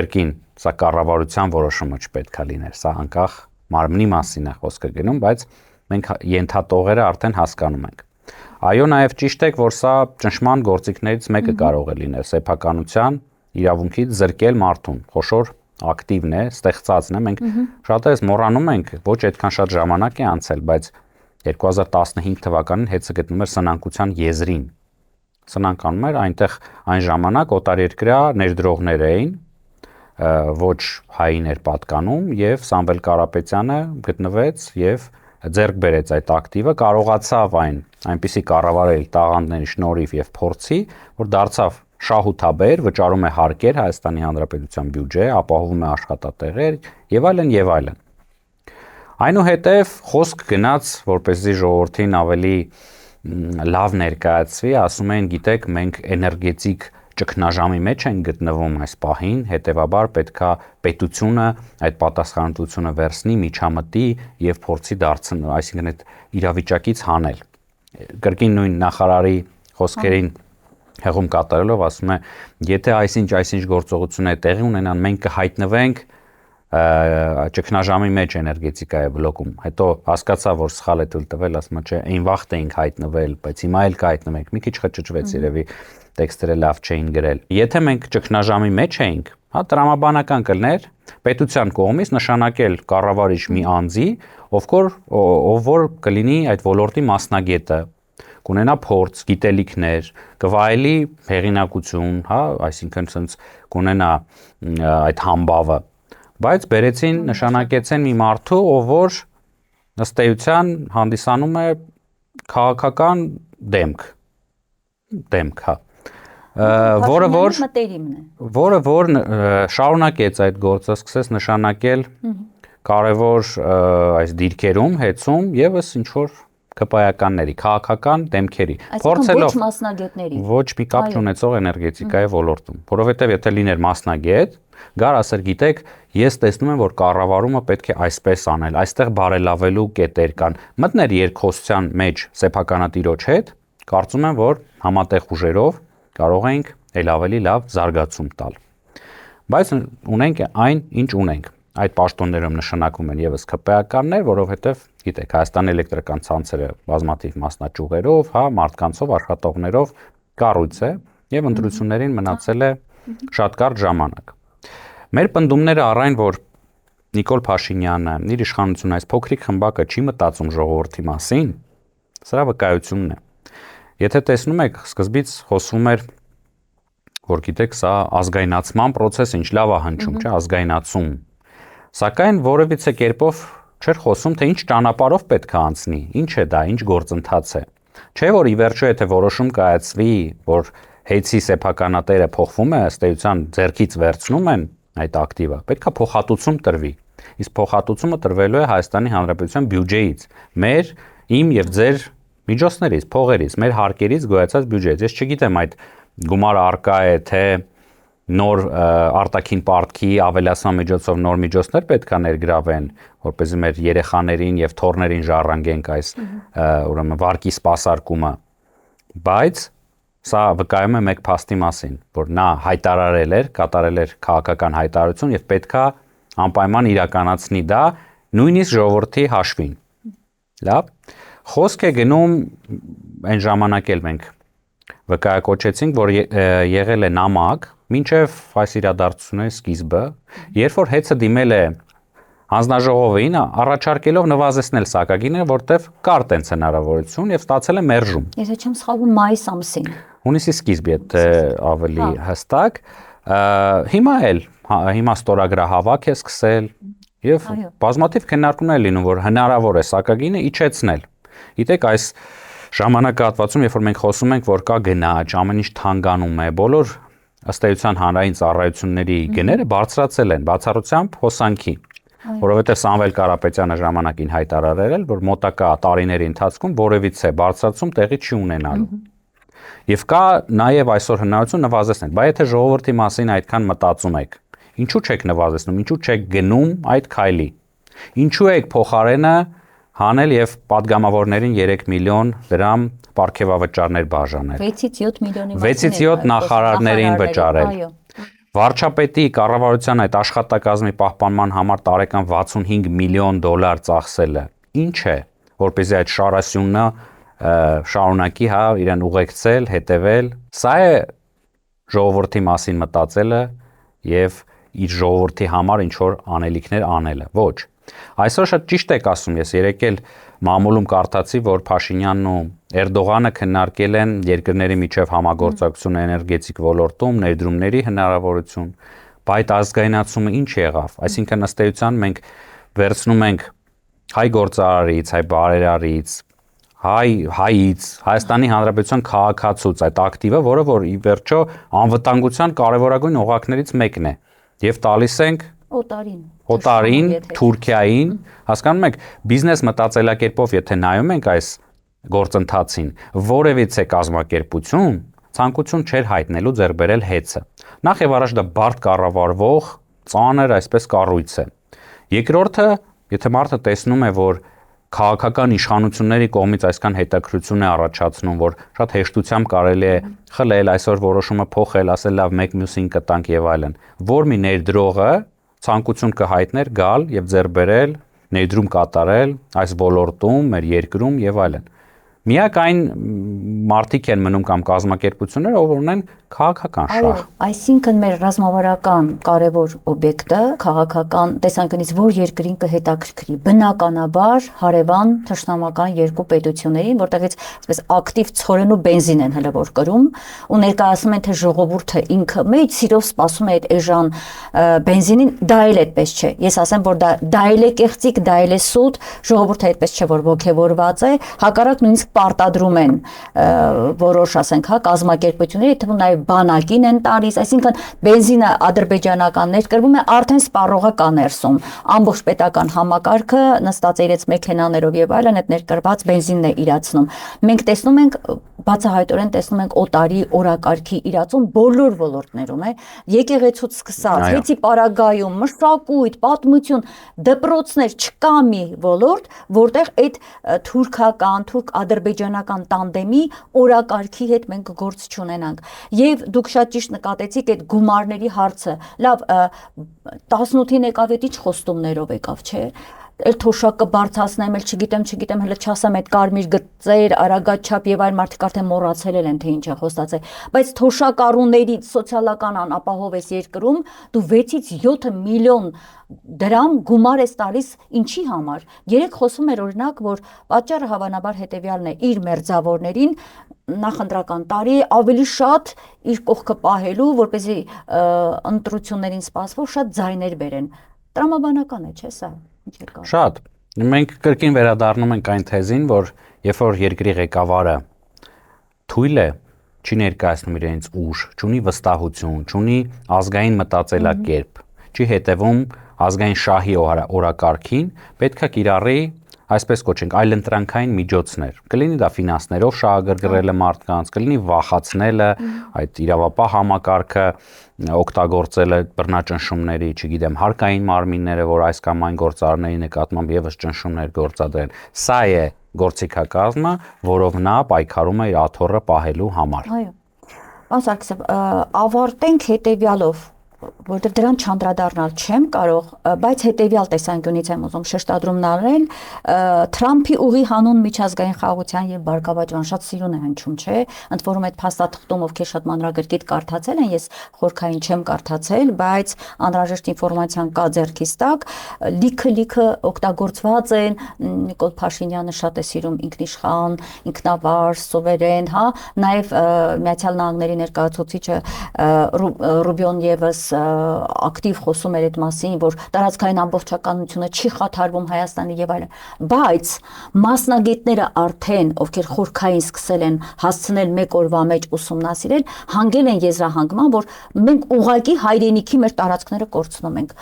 կրկին սա կառավարության որոշումը չպետք է լիներ, սա անկախ մարմնի մասին է խոսքը գնում, բայց մենք ենթատողերը արդեն հասկանում ենք։ Այո, նաև ճիշտ է, որ սա ճնշման գործիքներից մեկը կարող է լինել սեփականության իրավունքից զրկել մարդուն, խոշոր ակտիվն է, ստեղծածն է, մենք շատերս մոռանում ենք, ոչ այդքան շատ ժամանակ է անցել, բայց 2015 թվականին հեծը գտնում էր սնանկության եզրին։ Սնանկանում էր, այնտեղ այն ժամանակ օտարերկրյա ներդրողներ էին, ոչ հային էր պատկանում եւ Սամվել Կարապետյանը գտնվեց եւ ձեռք բերեց այդ ակտիվը, կարողացավ այնպիսի կառավարել տաղանդների շնորհիվ եւ փորձի, որ դարձավ շահութաբեր, վճարում է հարկեր Հայաստանի Հանրապետության բյուջե, ապահովում է աշխատատեղեր եւ այլն եւ այլն։ Այնուհետև խոսք գնաց, որպեսզի ժողովրդին ավելի լավ ներկայացվի, ասում են, գիտեք, մենք էներգետիկ ճգնաժամի մեջ են գտնվում այս պահին, հետեւաբար պետքա պետությունը այդ պատասխանատվությունը վերցնի, միջամտի եւ փորձի դարձնել, այսինքն այդ իրավիճակից հանել։ Կրկին նույն նախարարի խոսքերին հեղում կատարելով ասում է, եթե այսինչ գործողություն է տեղի ունենան, մենք կհայտնվենք ճգնաժամի մեջ էներգետիկայի բլոկում, հետո հասկացա, որ սխալ է թույլ տվել, ասում է, չէ, այն վաղտ էինք հայտնվել, բայց հիմա էլ կհայտնվենք, մի քիչ խճճվեց երևի տեքստերը լավ չէին գրել։ Եթե մենք ճգնաժամի մեջ էինք, հա, տրամաբանական կլներ պետության կողմից նշանակել կառավարիչ մի անձի, ով որ կլինի այդ ոլորտի մասնագետը, կունենա փորձ, գիտելիքներ, կվայելի հեղինակություն, հա, այսինքն sense կունենա այդ համբավը, բայց բերեցին նշանակեցին մի մարդու, ով որ ըստ էության հանդիսանում է քաղաքական դեմք, հա, որը որ շարունակեց այդ գործը, սկսեց նշանակել կարևոր այս դիրքերում, հեծում եւս ինչ որ կպայականների, քաղաքական դեմքերի, փորձելով ոչ մասնագետների, ոչ մի կապ չունեցող էներգետիկայի ոլորտում, որովհետև եթե լիներ մասնագետ, գար ասեր, գիտեք, ես տեսնում եմ, որ կառավարումը պետք է այսպես անել, այստեղ բարելավելու կետեր կան, մտներ երկխոսության մեջ սեփականատիրոջ հետ, կարծում եմ, որ համատեղ ուժերով կարող ենք ել ավելի լավ զարգացում տալ։ Բայց ունենք այն, ինչ ունենք։ այդ պաշտոններում նշանակում են եւս ԿՊԱ-ականներ, որովհետեւ գիտեք, Հայաստանի էլեկտրական ցանցերը բազմաթիվ մասնաճյուղերով, մարդկանցով, աշխատողներով կառույց է եւ ընտրություններին մնացել է շատ կարճ ժամանակ։ Մեր պնդումները առայն, որ Նիկոլ Փաշինյանը իր իշխանությունը այս փոքրիկ խմբակը չի մտածում ժողովրդի մասին, սրա վկայությունն է։ Եթե տեսնում եք, սկզբից խոսվում էր, որ գիտեք, սա ազգայնացման process, ինչ լավ է հնչում, չէ, ազգայնացում։ Սակայն որևիցե կերպով չէր խոսում, թե ինչ ճանապարհով պետք է անցնի, ինչ է դա, ինչ գործընթաց է։ Չէ՞ որ ի վերջո եթե որոշում կայացվի, որ հեյցի սեփականատերը փոխվում է, ըստ էության ձեռքից վերցնում են այդ ակտիվը, պետք է փոխհատուցում տրվի։ Իսկ փոխհատուցումը տրվելու է Հայաստանի Հանրապետության բյուջեից, իմ եւ ձեր միջոցներից, փողերից, մեր հարկերից գոյացած բյուջեից։ Ես չգիտեմ այդ գումարը արկա է, թե նոր արտաքին պարտքի ավելացման միջոցով նոր միջոցներ պետք է ներգրավեն, որպեսզի մեր երեխաներին եւ թոռներին ժառանգենք այս ուրեմն վարկի սպասարկումը, բայց սա վկայում է մեկ փաստի մասին, որ նա հայտարարել էր, կատարել էր քաղաքական հայտարարություն եւ պետքա անպայման իրականացնի դա նույնիսկ ժողովրդի հաշվին։ Լավ, խոսք է գնում այն ժամանակ էլ մենք վկայակոչեցինք, որ եղել է նամակ մինչև այս իրադարձությունների սկիզբը, երբ որ հեծը դիմել է հանձնաժողովին, առաջարկելով նվազեցնել սակագինը, որտեվ կար տենց հնարավորություն եւ ստացել է մերժում։ Եթե չեմ սխալվում, մայիս ամսին։ Հունիսի սկիզբի է ավելի հստակ։ Հիմա ստորագրահավաք է սկսել եւ բազմաթիվ քննարկումներ լինում, որ հնարավոր է սակագինը իջեցնել։ Գիտեք, այս ժամանակահատվածում, երբ որ մենք խոսում ենք, որ կա գնաճ, ամեն ինչ թանկանում է, բոլոր ըստ էության հանրային ծառայությունների գները բարձրացել են, բացառությամբ հոսանքի, որովհետև Սամվել Կարապետյանը ժամանակին հայտարարել էր, որ մոտակա տարիների ընթացքում որևիցե բարձրացում տեղի չի ունենալու։ Եվ կա նաև այսօր հնարավորություն նվազեցնել, բայց եթե ժողովրդի մասին այդքան մտածում եք, ինչու չեք նվազեցնում, ինչու չեք գնում այդ քայլի, ինչու եք փոխարենը հանել եւ падգամավորներին 3 միլիոն դրամ պարգևավճարներ բաժանել։ 6-ից 7 միլիոնի 6-ից 7 նախարարներին վճարել։ Վարչապետի կառավարության այդ աշխատակազմի պահպանման համար տարեկան 65 միլիոն դոլար ծախսելը։ Ինչ է, որպեսզի այդ շարասյունը շարունակի իրեն ուղեկցել, հետևել։ Սա է ժողովրդի մասին մտածելը եւ իր ժողովրդի համար ինչ որ անելիքներ անելը։ Ոչ։ Այսօր շատ ճիշտ եք ասում, ես երեկ էլ մամուլում կարդացի, որ Փաշինյանն ու Էրդողանը քննարկել են երկրների միջև համագործակցություն էներգետիկ ոլորտում, ներդրումների հնարավորություն, բայց ազգայնացումը ինչ եղավ։ Այսինքն ըստ էության մենք վերցնում ենք հայ գործարարից, հայ բարերարից, հայից, Հայաստանի Հանրապետության քաղաքացուց այդ ակտիվը, որը որ ի վերջո անվտանգության կարևորագույն օղակներից մեկն է, եւ տալիս ենք օտարին, Թուրքիային, հասկանում եք, բիզնես մտածելակերպով եթե նայում ենք այս գործընթացին, որևիցե կազմակերպություն ցանկություն չէր հայտնելու ձեռք բերել հեծը։ Նախ եւ առաջ դա բարդ կառավարվող, ծանր այսպես կառույց է։ Երկրորդը, եթե մարդը տեսնում է, որ քաղաքական իշխանությունների կողմից այսքան հետաքրություն է առաջացնում, որ շատ հեշտությամբ կարելի է խլել, այսօր որոշումը փոխել, ասել լավ մեկ մյուսին կտանք եւ այլն, որ մի ներդրողը ցանկություն կհայտներ գալ եւ ձեռք բերել, ներդրում կատարել այս ոլորտում, մեր երկրում եւ այլն։ Միակ այն մարդիկ են մնում կամ կազմակերպությունները, ով ունեն քաղաքական շահ։ Այսինքն մեր ռազմավարական կարևոր օբյեկտը քաղաքական տեսանկյունից որ երկրին կհետաքրքրի, բնականաբար հարևան թշնամական երկու պետություններին, որտեղից այսպես ակտիվ ցորեն ու բենզին են հələ որ կրում, ու ներկայացնում են թե ժողովուրդը ինքը մեծ սիրով սպասում է այդ էժան բենզինին, դա էլ այդպես չէ։ Ես ասեմ, որ դա էլ է կեղծիք, դա էլ է սուտ, ժողովուրդը այդպես չէ, որ ոգևորված է, հակառակ նույնիսկ պարտադրում են որոշ, ասենք, կազմակերպությունների, թվում նաև բանակին են տալիս, այսինքն բենզինը ադրբեջանականներ կրվում է, արդեն սպառողը կա ներսում, ամբողջ պետական համակարգը նստած է իրենց մեքենաներով եւ այլն այդ ներկրված բենզինն է իրացնում։ Մենք տեսնում ենք, բացահայտորեն տեսնում ենք օտարի օրակարգի իրացում բոլոր ոլորտներում է, եկեղեցուց սկսած, հեծի պարագայում, մշակույթ, պատմություն, դպրոցներ, չկա մի ոլորտ, որտեղ այդ թուրքական, թուրք-ադրբեջանական հայ-ադրբեջանական տանդեմի օրակարգի հետ մենք գործ չունենանք։ Եվ դուք շատ ճիշտ նկատեցիք այդ գումարների հարցը։ Լավ, 18-ին եկավ, այդ ինչ խոստումներով եկավ, չէ՞։ Էլ թոշակը բարձրացնեմ, էլ չգիտեմ, հələ չասեմ այդ կարմիր գծեր, արագաչափ եւ այլ մարդիկ արդեն մոռացել են թե ինչ է խոստացել, բայց թոշակառուներից սոցիալական անապահով էս երկրում դու 6-ից 7 միլիոն դրամ գումար ես տալիս ինչի համար։ Երեք խոսում էր օրինակ, որ պատճառը հավանաբար հետեւյալն է՝ իր մերձավորներին նախընտրական տարի ավելի շատ իր կողքը պահելու, որպեսզի ընտրություններին սպասվող շատ ձայներ բերեն։ Տրամաբանական է, չէ՞ սա։ Շատ։ Մենք կրկին վերադառնում ենք այն թեզին, որ երբ որ երկրի ղեկավարը թույլ է, չի ներկայացնում իրենց ուժ, չունի վստահություն, չունի ազգային մտածելակերպ, չի հետևում ազգային շահի օրակարգին, պետք է կիրառի, այսպես կոչենք, այլընտրանքային միջոցներ։ Կլինի դա ֆինանսներով շահագրգռելը մարդկանց, կլինի վախացնելը, այդ իրավապահ համակարգը օգտագործելը բռնաճնշումների, չգիտեմ, հարկային մարմինները, որ այս կամ այն գործարարների նկատմամբ եւս ճնշումներ գործադրեն։ Սա է գործիքակազմը, որով նա պայքարում է իր աթոռը պահելու համար։ Այո։ Պարոն Սարգսյան, ավարտենք հետեւյալով, որտեղ դրան չանդրադառնալ չեմ կարող, բայց հետեւյալ տեսանկյունից եմ ուզում շեշտադրումն անել, Թրամփի ուղի հանուն միջազգային խաղաղության եւ բարգավաճման շատ սիրուն է հնչում, չէ՞։ Ընդ որում այդ փաստաթղթում ովքեր շատ մանրակրկիտ կարդացել են, ես խորքային չեմ կարդացել, բայց անհրաժեշտ ինֆորմացիան կա ձեռքիս տակ, լիքը օգտագործված են, Նիկոլ Փաշինյանը շատ է սիրում ինքնիշխան, ինքնավար, սովերեն, հա, նաեւ Միացյալ Նահանգների ներկայացուցիչը Ռուբիոն եւս ակտիվ խոսում էր այդ մասին, որ տարածքային ամբողջականությունը չի խաթարվում Հայաստանի եւ այլն, բայց մասնագետները արդեն, ովքեր խորքային սկսել են հասցնել մեկ օրվա մեջ ուսումնասիրել, հանգել են եզրահանգման, որ մենք ուղղակի հայրենիքի մեր տարածքները կորցնում ենք։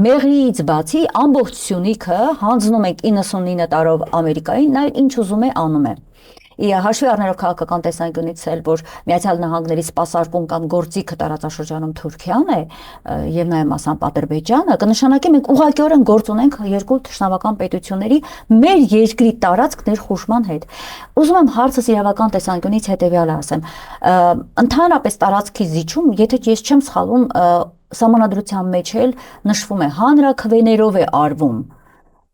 Մեղրիից բացի ամբողջ Սյունիքը հանձնում ենք 99 տարով Ամերիկային, նա ինչ ուզում է անում է։ Հաշվի առնելով քաղաքական տեսանկյունից էլ, որ Միացյալ Նահանգների սպասարկում կամ գործիքը տարածաշրջանում Թուրքիան է եւ նաեւ մասամբ Ադրբեջանը, կնշանակի մենք ուղղակիորեն գործ ունենք երկու թշնամական պետությունների մեր երկրի տարածք ներխուժման հետ։ Ուզում եմ հարցս իրավական տեսանկյունից հետեւյալը ասեմ։ Ընդհանրապես տարածքի զիջում, եթե ես չեմ սխալվում, սահմանադրության մեջ էլ նշվում է հանրաքվեներով է արվում։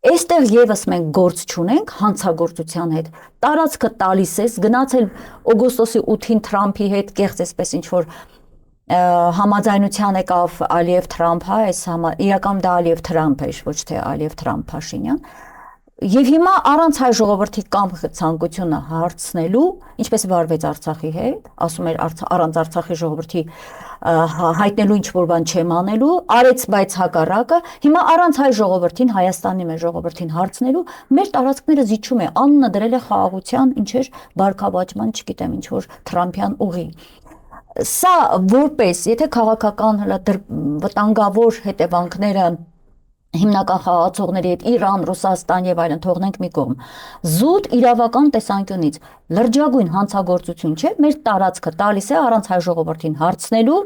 Այստեղ եւս մենք գործ չունենք հանցագործության հետ։ Տարածքը տալիս ես, գնացել օգոստոսի 8-ին Թրամփի հետ կեղծ էսպես ինչ որ համաձայնության եկավ Ալիև-Թրամփ, հա, այս իրական դա Ալիև-Թրամփ էր, ոչ թե Ալիև-Թրամփ-Փաշինյան։ Եվ հիմա առանց հայ ժողովրդի կամ ցանկությունը հարցնելու, ինչպես վարվեց Արցախի հետ, ասում էր առանց Արցախի ժողովրդի հայտնելու ինչ որ բան չեմ անելու, արեց բայց հակառակը, հիմա առանց հայ ժողովրդին, Հայաստանի մեր ժողովրդին հարցնելու, մեր տարածքները զիջում է, անունը դրել է խաղաղության, ինչեր բարգավաճման, չգիտեմ, ինչ որ Թրամփյան ուղի։ Սա որպես, եթե քաղաքական վտանգավոր հետևանքները հիմնական խաղացողների հետ Իրան, Ռուսաստան եւ այլն թողնենք մի կողմ։ Զուտ իրավական տեսանկյունից լրջագույն հանցագործություն չէ, մեր տարածքը տալիս է առանց հայ ժողովրդին հարցնելու,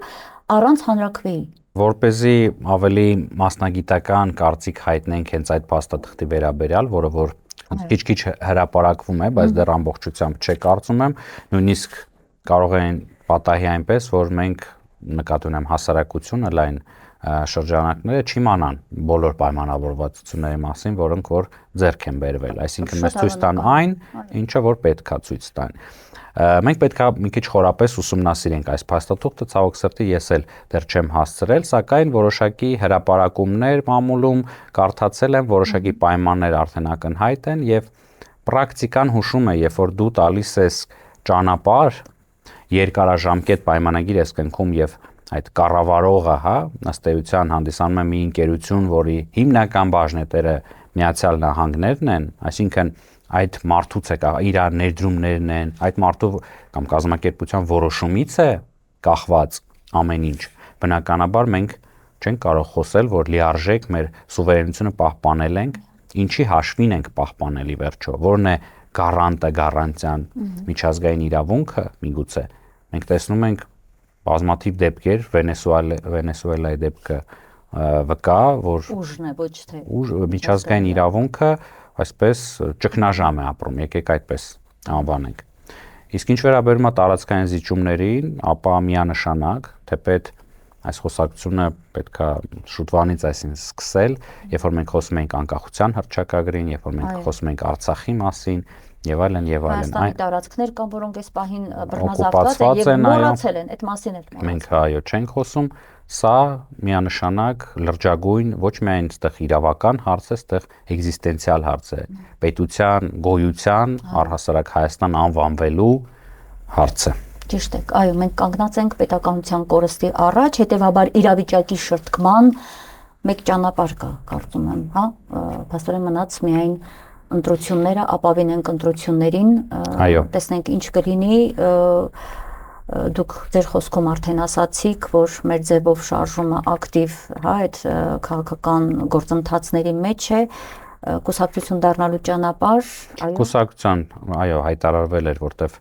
առանց հանրաքվեի։ Որպեսզի ավելի մասնագիտական կարծիք հայտնենք հենց այդ փաստաթղթի վերաբերյալ, որը որ քիչ-քիչ հրապարակվում է, բայց դեռ ամբողջությամբ չէ կարծում եմ, նույնիսկ կարող են պատահի այնպես, որ մենք նկատի ունեմ հասարակությունը լայն շրջանակները չիմանան բոլոր պայմանավորվածությունների մասին, որոնք որ ձեռք են բերվել, այսինքն մեզ ցույց տան այն, ինչը որ պետքա ցույց տան։ Մենք պետքա մի քիչ խորապես ուսումնասիրենք այս փաստաթուղթը, ցավոք սրտի ես էլ դեռ չեմ հասցրել, սակայն որոշակի հրապարակումներ մամուլում կարդացել եմ, որոշակի պայմաններ արդեն ակնհայտ են եւ պրակտիկան հուշում է, երբ որ դու տալիս ես ճանապարհ, երկարաժամկետ պայմանագիր ես կնքում եւ այդ կառավարողը, հա, ըստ էության հանդիսանում է մի ընկերություն, որի հիմնական բաժնետերը Միացյալ Նահանգներն են, այսինքն այդ մարդուց է իր ներդրումներն են, այդ մարդու կամ կազմակերպության որոշումից է կախված ամեն ինչ։ Բնականաբար մենք չենք կարող խոսել, որ լիարժեք մեր սուվերենությունը պահպանել ենք, ինչի հաշվին ենք պահպանելի վերջո, որն է գարանտը, գարանտիան, միջազգային իրավունքը, միգուցե մենք տեսնում ենք բազմաթիվ դեպքեր, Վենեսուելայի դեպքը վկա, որ ուժն է, ոչ թե միջազգային իրավունքը այսպես ճգնաժամ է ապրում, եկեք այդպես անվանենք։ Իսկ ինչ վերաբերում է տարածքային զիջումներին, ապա միանշանակ, թեպետ այս խոսակցությունը պետք է շուտվանից այսինքն սկսել, երբ որ մենք խոսում ենք անկախության հռչակագրին, երբ որ մենք խոսում ենք Արցախի մասին, եւ այլն եւ այլն։ Հայաստանի տարածքներ կան, որոնք այս պահին բռնազավթված են եւ մոռացել են, այդ մասին էլ մենք այո չենք խոսում, սա միանշանակ լրջագույն ոչ միայն այդտեղ իրավական հարց է, այդտեղ էգզիստենցիալ հարց է, պետության գոյության, առհասարակ Հայաստան անվանվելու հարց է։ Ճիշտ է, այո, մենք կանգնած ենք պետականության կորստի առաջ, հետեւաբար իրավիճակի շրջման մեկ ճանապարհ կա, կարծում եմ, հա, փաստորեն մնաց միայն ընտրությունները, ապավինենք ընտրություններին, տեսնենք ինչ կլինի, դուք ձեր խոսքում արդեն ասացիք, որ մեր ձևով շարժումը ակտիվ, հա, այդ քաղաքական գործընթացների մեջ է, կուսակցություն դառնալու ճանապարհ, այո։ Կուսակցության, այո, հայտարարվել էր, որտեվ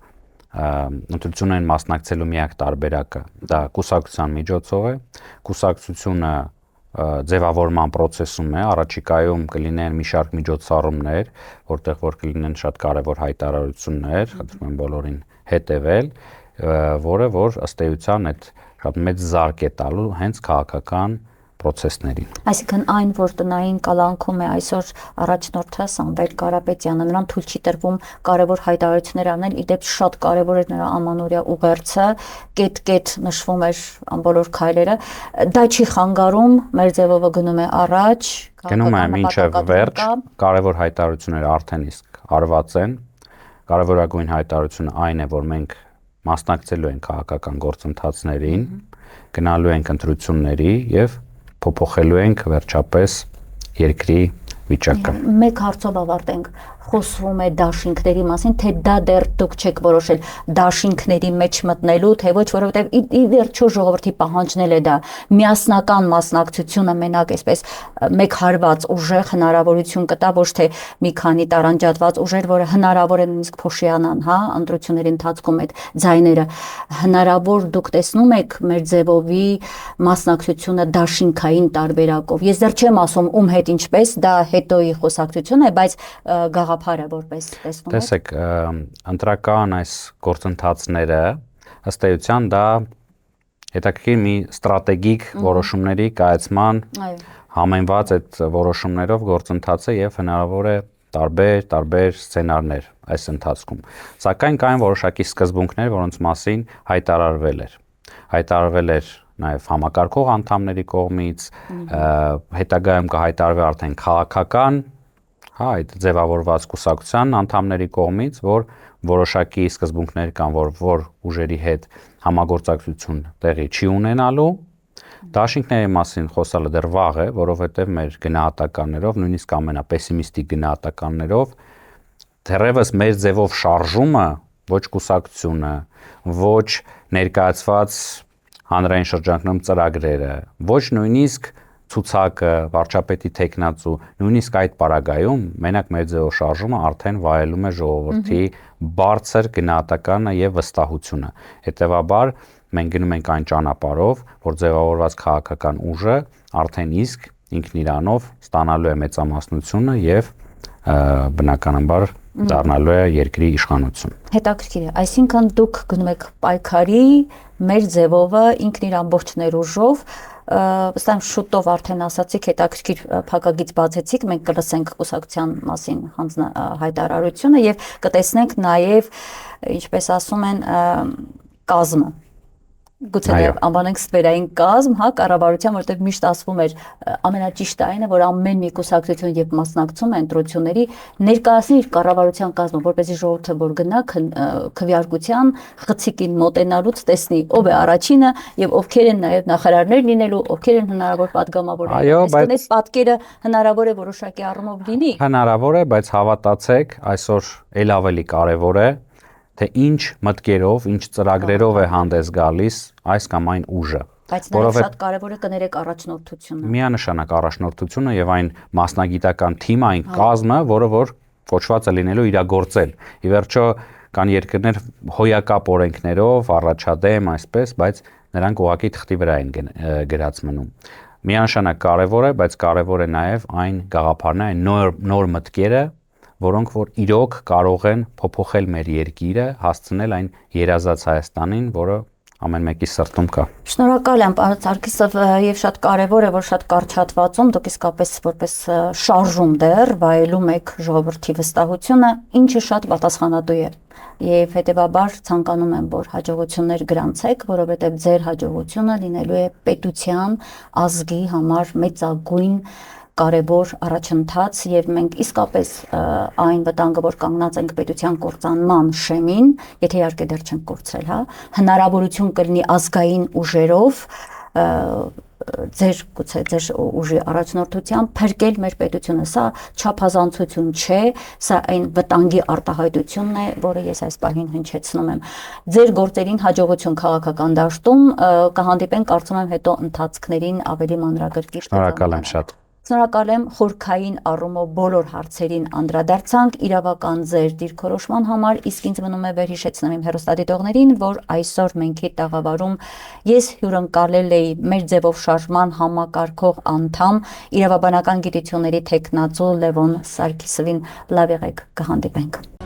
ընտրություններին մասնակցելու միակ տարբերակը դա կուսակցության միջոցով է, կուսակցությունը ձևավորման process-ում է, առաջիկայում կլինեն մի շարք միջոցառումներ, որտեղ որ կլինեն շատ կարևոր հայտարարություններ, խնդրում եմ բոլորին հետևել, որը որ ըստ էության այդ շատ մեծ զարկ է տալու հենց քաղաքական process-ներին։ Այսինքն այն, որ տնային կալանքում է այսօր առաջնորդը Սամվել Կարապետյանը, նրան թույլ չի տրվում կարևոր հայտարարություններ անել, իդեպ շատ կարևոր էր նրա ամանորյա ուղերձը, կետ-կետ նշվում էր բոլոր քայլերը, դա չի խանգարում, մեր ձևովը գնում է առաջ, գնում է մինչև վերջ, կարևոր հայտարարությունները արդեն իսկ արված են, կարևորագույն հայտարարությունը այն է, որ մենք մասնակցելու ենք քաղաքական գործընթացներին, գնալու ենք ընտրությունների եւ փոփոխելու ենք վերջապես երկրի վիճակը։ Մեկ հարցով ավարտենք, խոսվում է դաշինքների մասին, թե դա դեռ դուք չեք որոշել դաշինքների մեջ մտնելու, թե ոչ, որովհետև ի վերջո ժողովրդի պահանջնել է դա միասնական մասնակցությունը մենակ այսպես մեկ հարված ուժեղ հնարավորություն կտա, ոչ թե մի քանի տարանջատված ուժեր, որը հնարավոր է նույնիսկ փոշիանան, հա, ընտրությունների ընթացքում այդ ձայները հնարավոր դուք տեսնում եք մեր ձևովի մասնակցությունը դաշինքային տարբերակով։ Ես դեռ չեմ ասում ում հետ ինչպես, դա հետոյի խոսակցություն է, բայց գաղափարը որպես տեսնում եք։ Տեսեք, ընտրական այս գործընթացները ըստ էության դա հետաքրքիր մի ստրատեգիկ որոշումների կայացման համեմված այդ որոշումներով գործընթաց է եւ հնարավոր է տարբեր սցենարներ այս ընթացքում։ Սակայն կային որոշակի սկզբունքներ, որոնց մասին հայտարարվել էր նաև համակարգող անդամների կողմից, հետագայում կհայտարարվի արդեն քաղաքական, հա, այդ ձևավորված կուսակցության անդամների կողմից, որ որոշակի սկզբունքներ կան, որ ուժերի հետ համագործակցություն տեղի չի ունենալու։ Դաշինքների մասին խոսալը դեռ վաղ է, որովհետև մեր գնահատականներով, նույնիսկ ամենապեսիմիստիկ գնահատականներով, թերևս մեր ձևով շարժումը, ոչ կուսակցությունը, ոչ ներկայացված հանրային շրջանակներում ծրագրերը, ոչ նույնիսկ ցուցակը, վարչապետի թեկնածու, նույնիսկ այդ պարագայում մենակ մեր ձևով շարժումը արդեն վայելում է ժողովրդի բարձր գնահատականը եւ վստահությունը։ Հետեւաբար մենք գնում ենք այն ճանապարհով, որ ձևավորված քաղաքական ուժը արդեն իսկ ինքն իրանով ստանալու է մեծամասնությունը եւ բնականաբար դառնալու է երկրի իշխանություն։ Հետաքրքիր է, այսինքն դուք գնում եք պայքարի մեր ձևովը ինքն իր ամբողջ ներուժով, ըստ շուտով արդեն ասացիք, հետաքրքիր փակագից բացեցիք, մենք կլսենք կուսակցության մասին հայտարարությունը եւ կտեսնենք նաեւ, ինչպես ասում են, կազմը։ Գուցե անվանենք սպերային կազմ, հա, կառավարության, որտեղ միշտ ասվում էր ամենաճիշտը այն է, որ ամեն մի կուսակցություն երբ մասնակցում է ընտրությունների, ներկայացնի իր կառավարության կազմը, որպեսզի ժողովուրդը որ գնա քվեարկության խցիկին մոտենալուց տեսնի ով է առաջինը եւ ովքեր են նաեւ նախարարներ լինելու, ովքեր են հնարավոր պատգամավորներ։ Այսինքն այդ պատկերը հնարավոր է որոշակի առումով լինի։ Հնարավոր է, բայց հավատացեք, այսօր ել ավելի կարեւոր է թե ինչ մտքերով, ինչ ծրագրերով է հանդես գալիս այս կամ այն ուժը։ Բայց նաև շատ կարևոր է կներեք առաջնորդությունը։ Միանշանակ առաջնորդությունը եւ այն մասնագիտական թիմային կազմը, որը որ կոչված է լինելու իրագործել։ Ի վերջո կան երկրներ հոյակապ օրենքներով, առաջադեմ այսպես, բայց նրանք ուղղակի թղթի վրա են գրած մնում։ Միանշանակ կարևոր է, բայց կարևոր է նաև այն գաղափարն է, այն նոր մտքերը, որոնք որ իրոք կարող են փոփոխել մեր երկիրը, հասցնել այն երազած Հայաստանին, որը ամեն մեկի սրտում կա։ Շնորհակալ եմ, պարոն Սարգիսով, եւ շատ կարեւոր է, որ շատ կարճ հատվածում դուք իսկապես որպես շարժում դեռ վայելում եք ժողովրդի վստահությունը, ինչը շատ պատասխանատու է։ Եվ հետեւաբար ցանկանում եմ, որ հաջողություններ գրանցեք, որովհետեւ ձեր հաջողությունը լինելու է պետության, ազգի համար մեծագույն կարևոր առաջընթաց եւ մենք իսկապես այն վտանգը, որ կանգնած ենք պետության կործանման շեմին, եթե իհարկե դեռ չենք կորցրել, հա, հնարավորություն կլինի ազգային ուժերով ձեր ուժի առաջնորդությամբ փրկել մեր պետությունը, սա չափազանցություն չէ, սա այն վտանգի արտահայտությունն է, որը ես այս պահին հնչեցնում եմ։ Ձեր գործերին հաջողություն քաղաքական դաշտում, կհանդիպենք, կարծում եմ, հետո ընթացքներին ավելի մանրակրկիտ։ Շնորհակալ եմ շատ։ Շնորհակալ եմ, խորքային առումով բոլոր հարցերին անդրադարձանք իրավական ձեր դիրքորոշման համար, իսկ ինձ մնում է վերհիշեցնեմ իմ հեռուստադիտողներին, որ այսօր մենքի տաղավարում ես հյուրընկալել էի մեր ձևով շարժման համակարգող անդամ, իրավաբանական գիտությունների թեկնածու Լևոն Սարգիսովին։ Լավ եղեք, կհանդիպենք։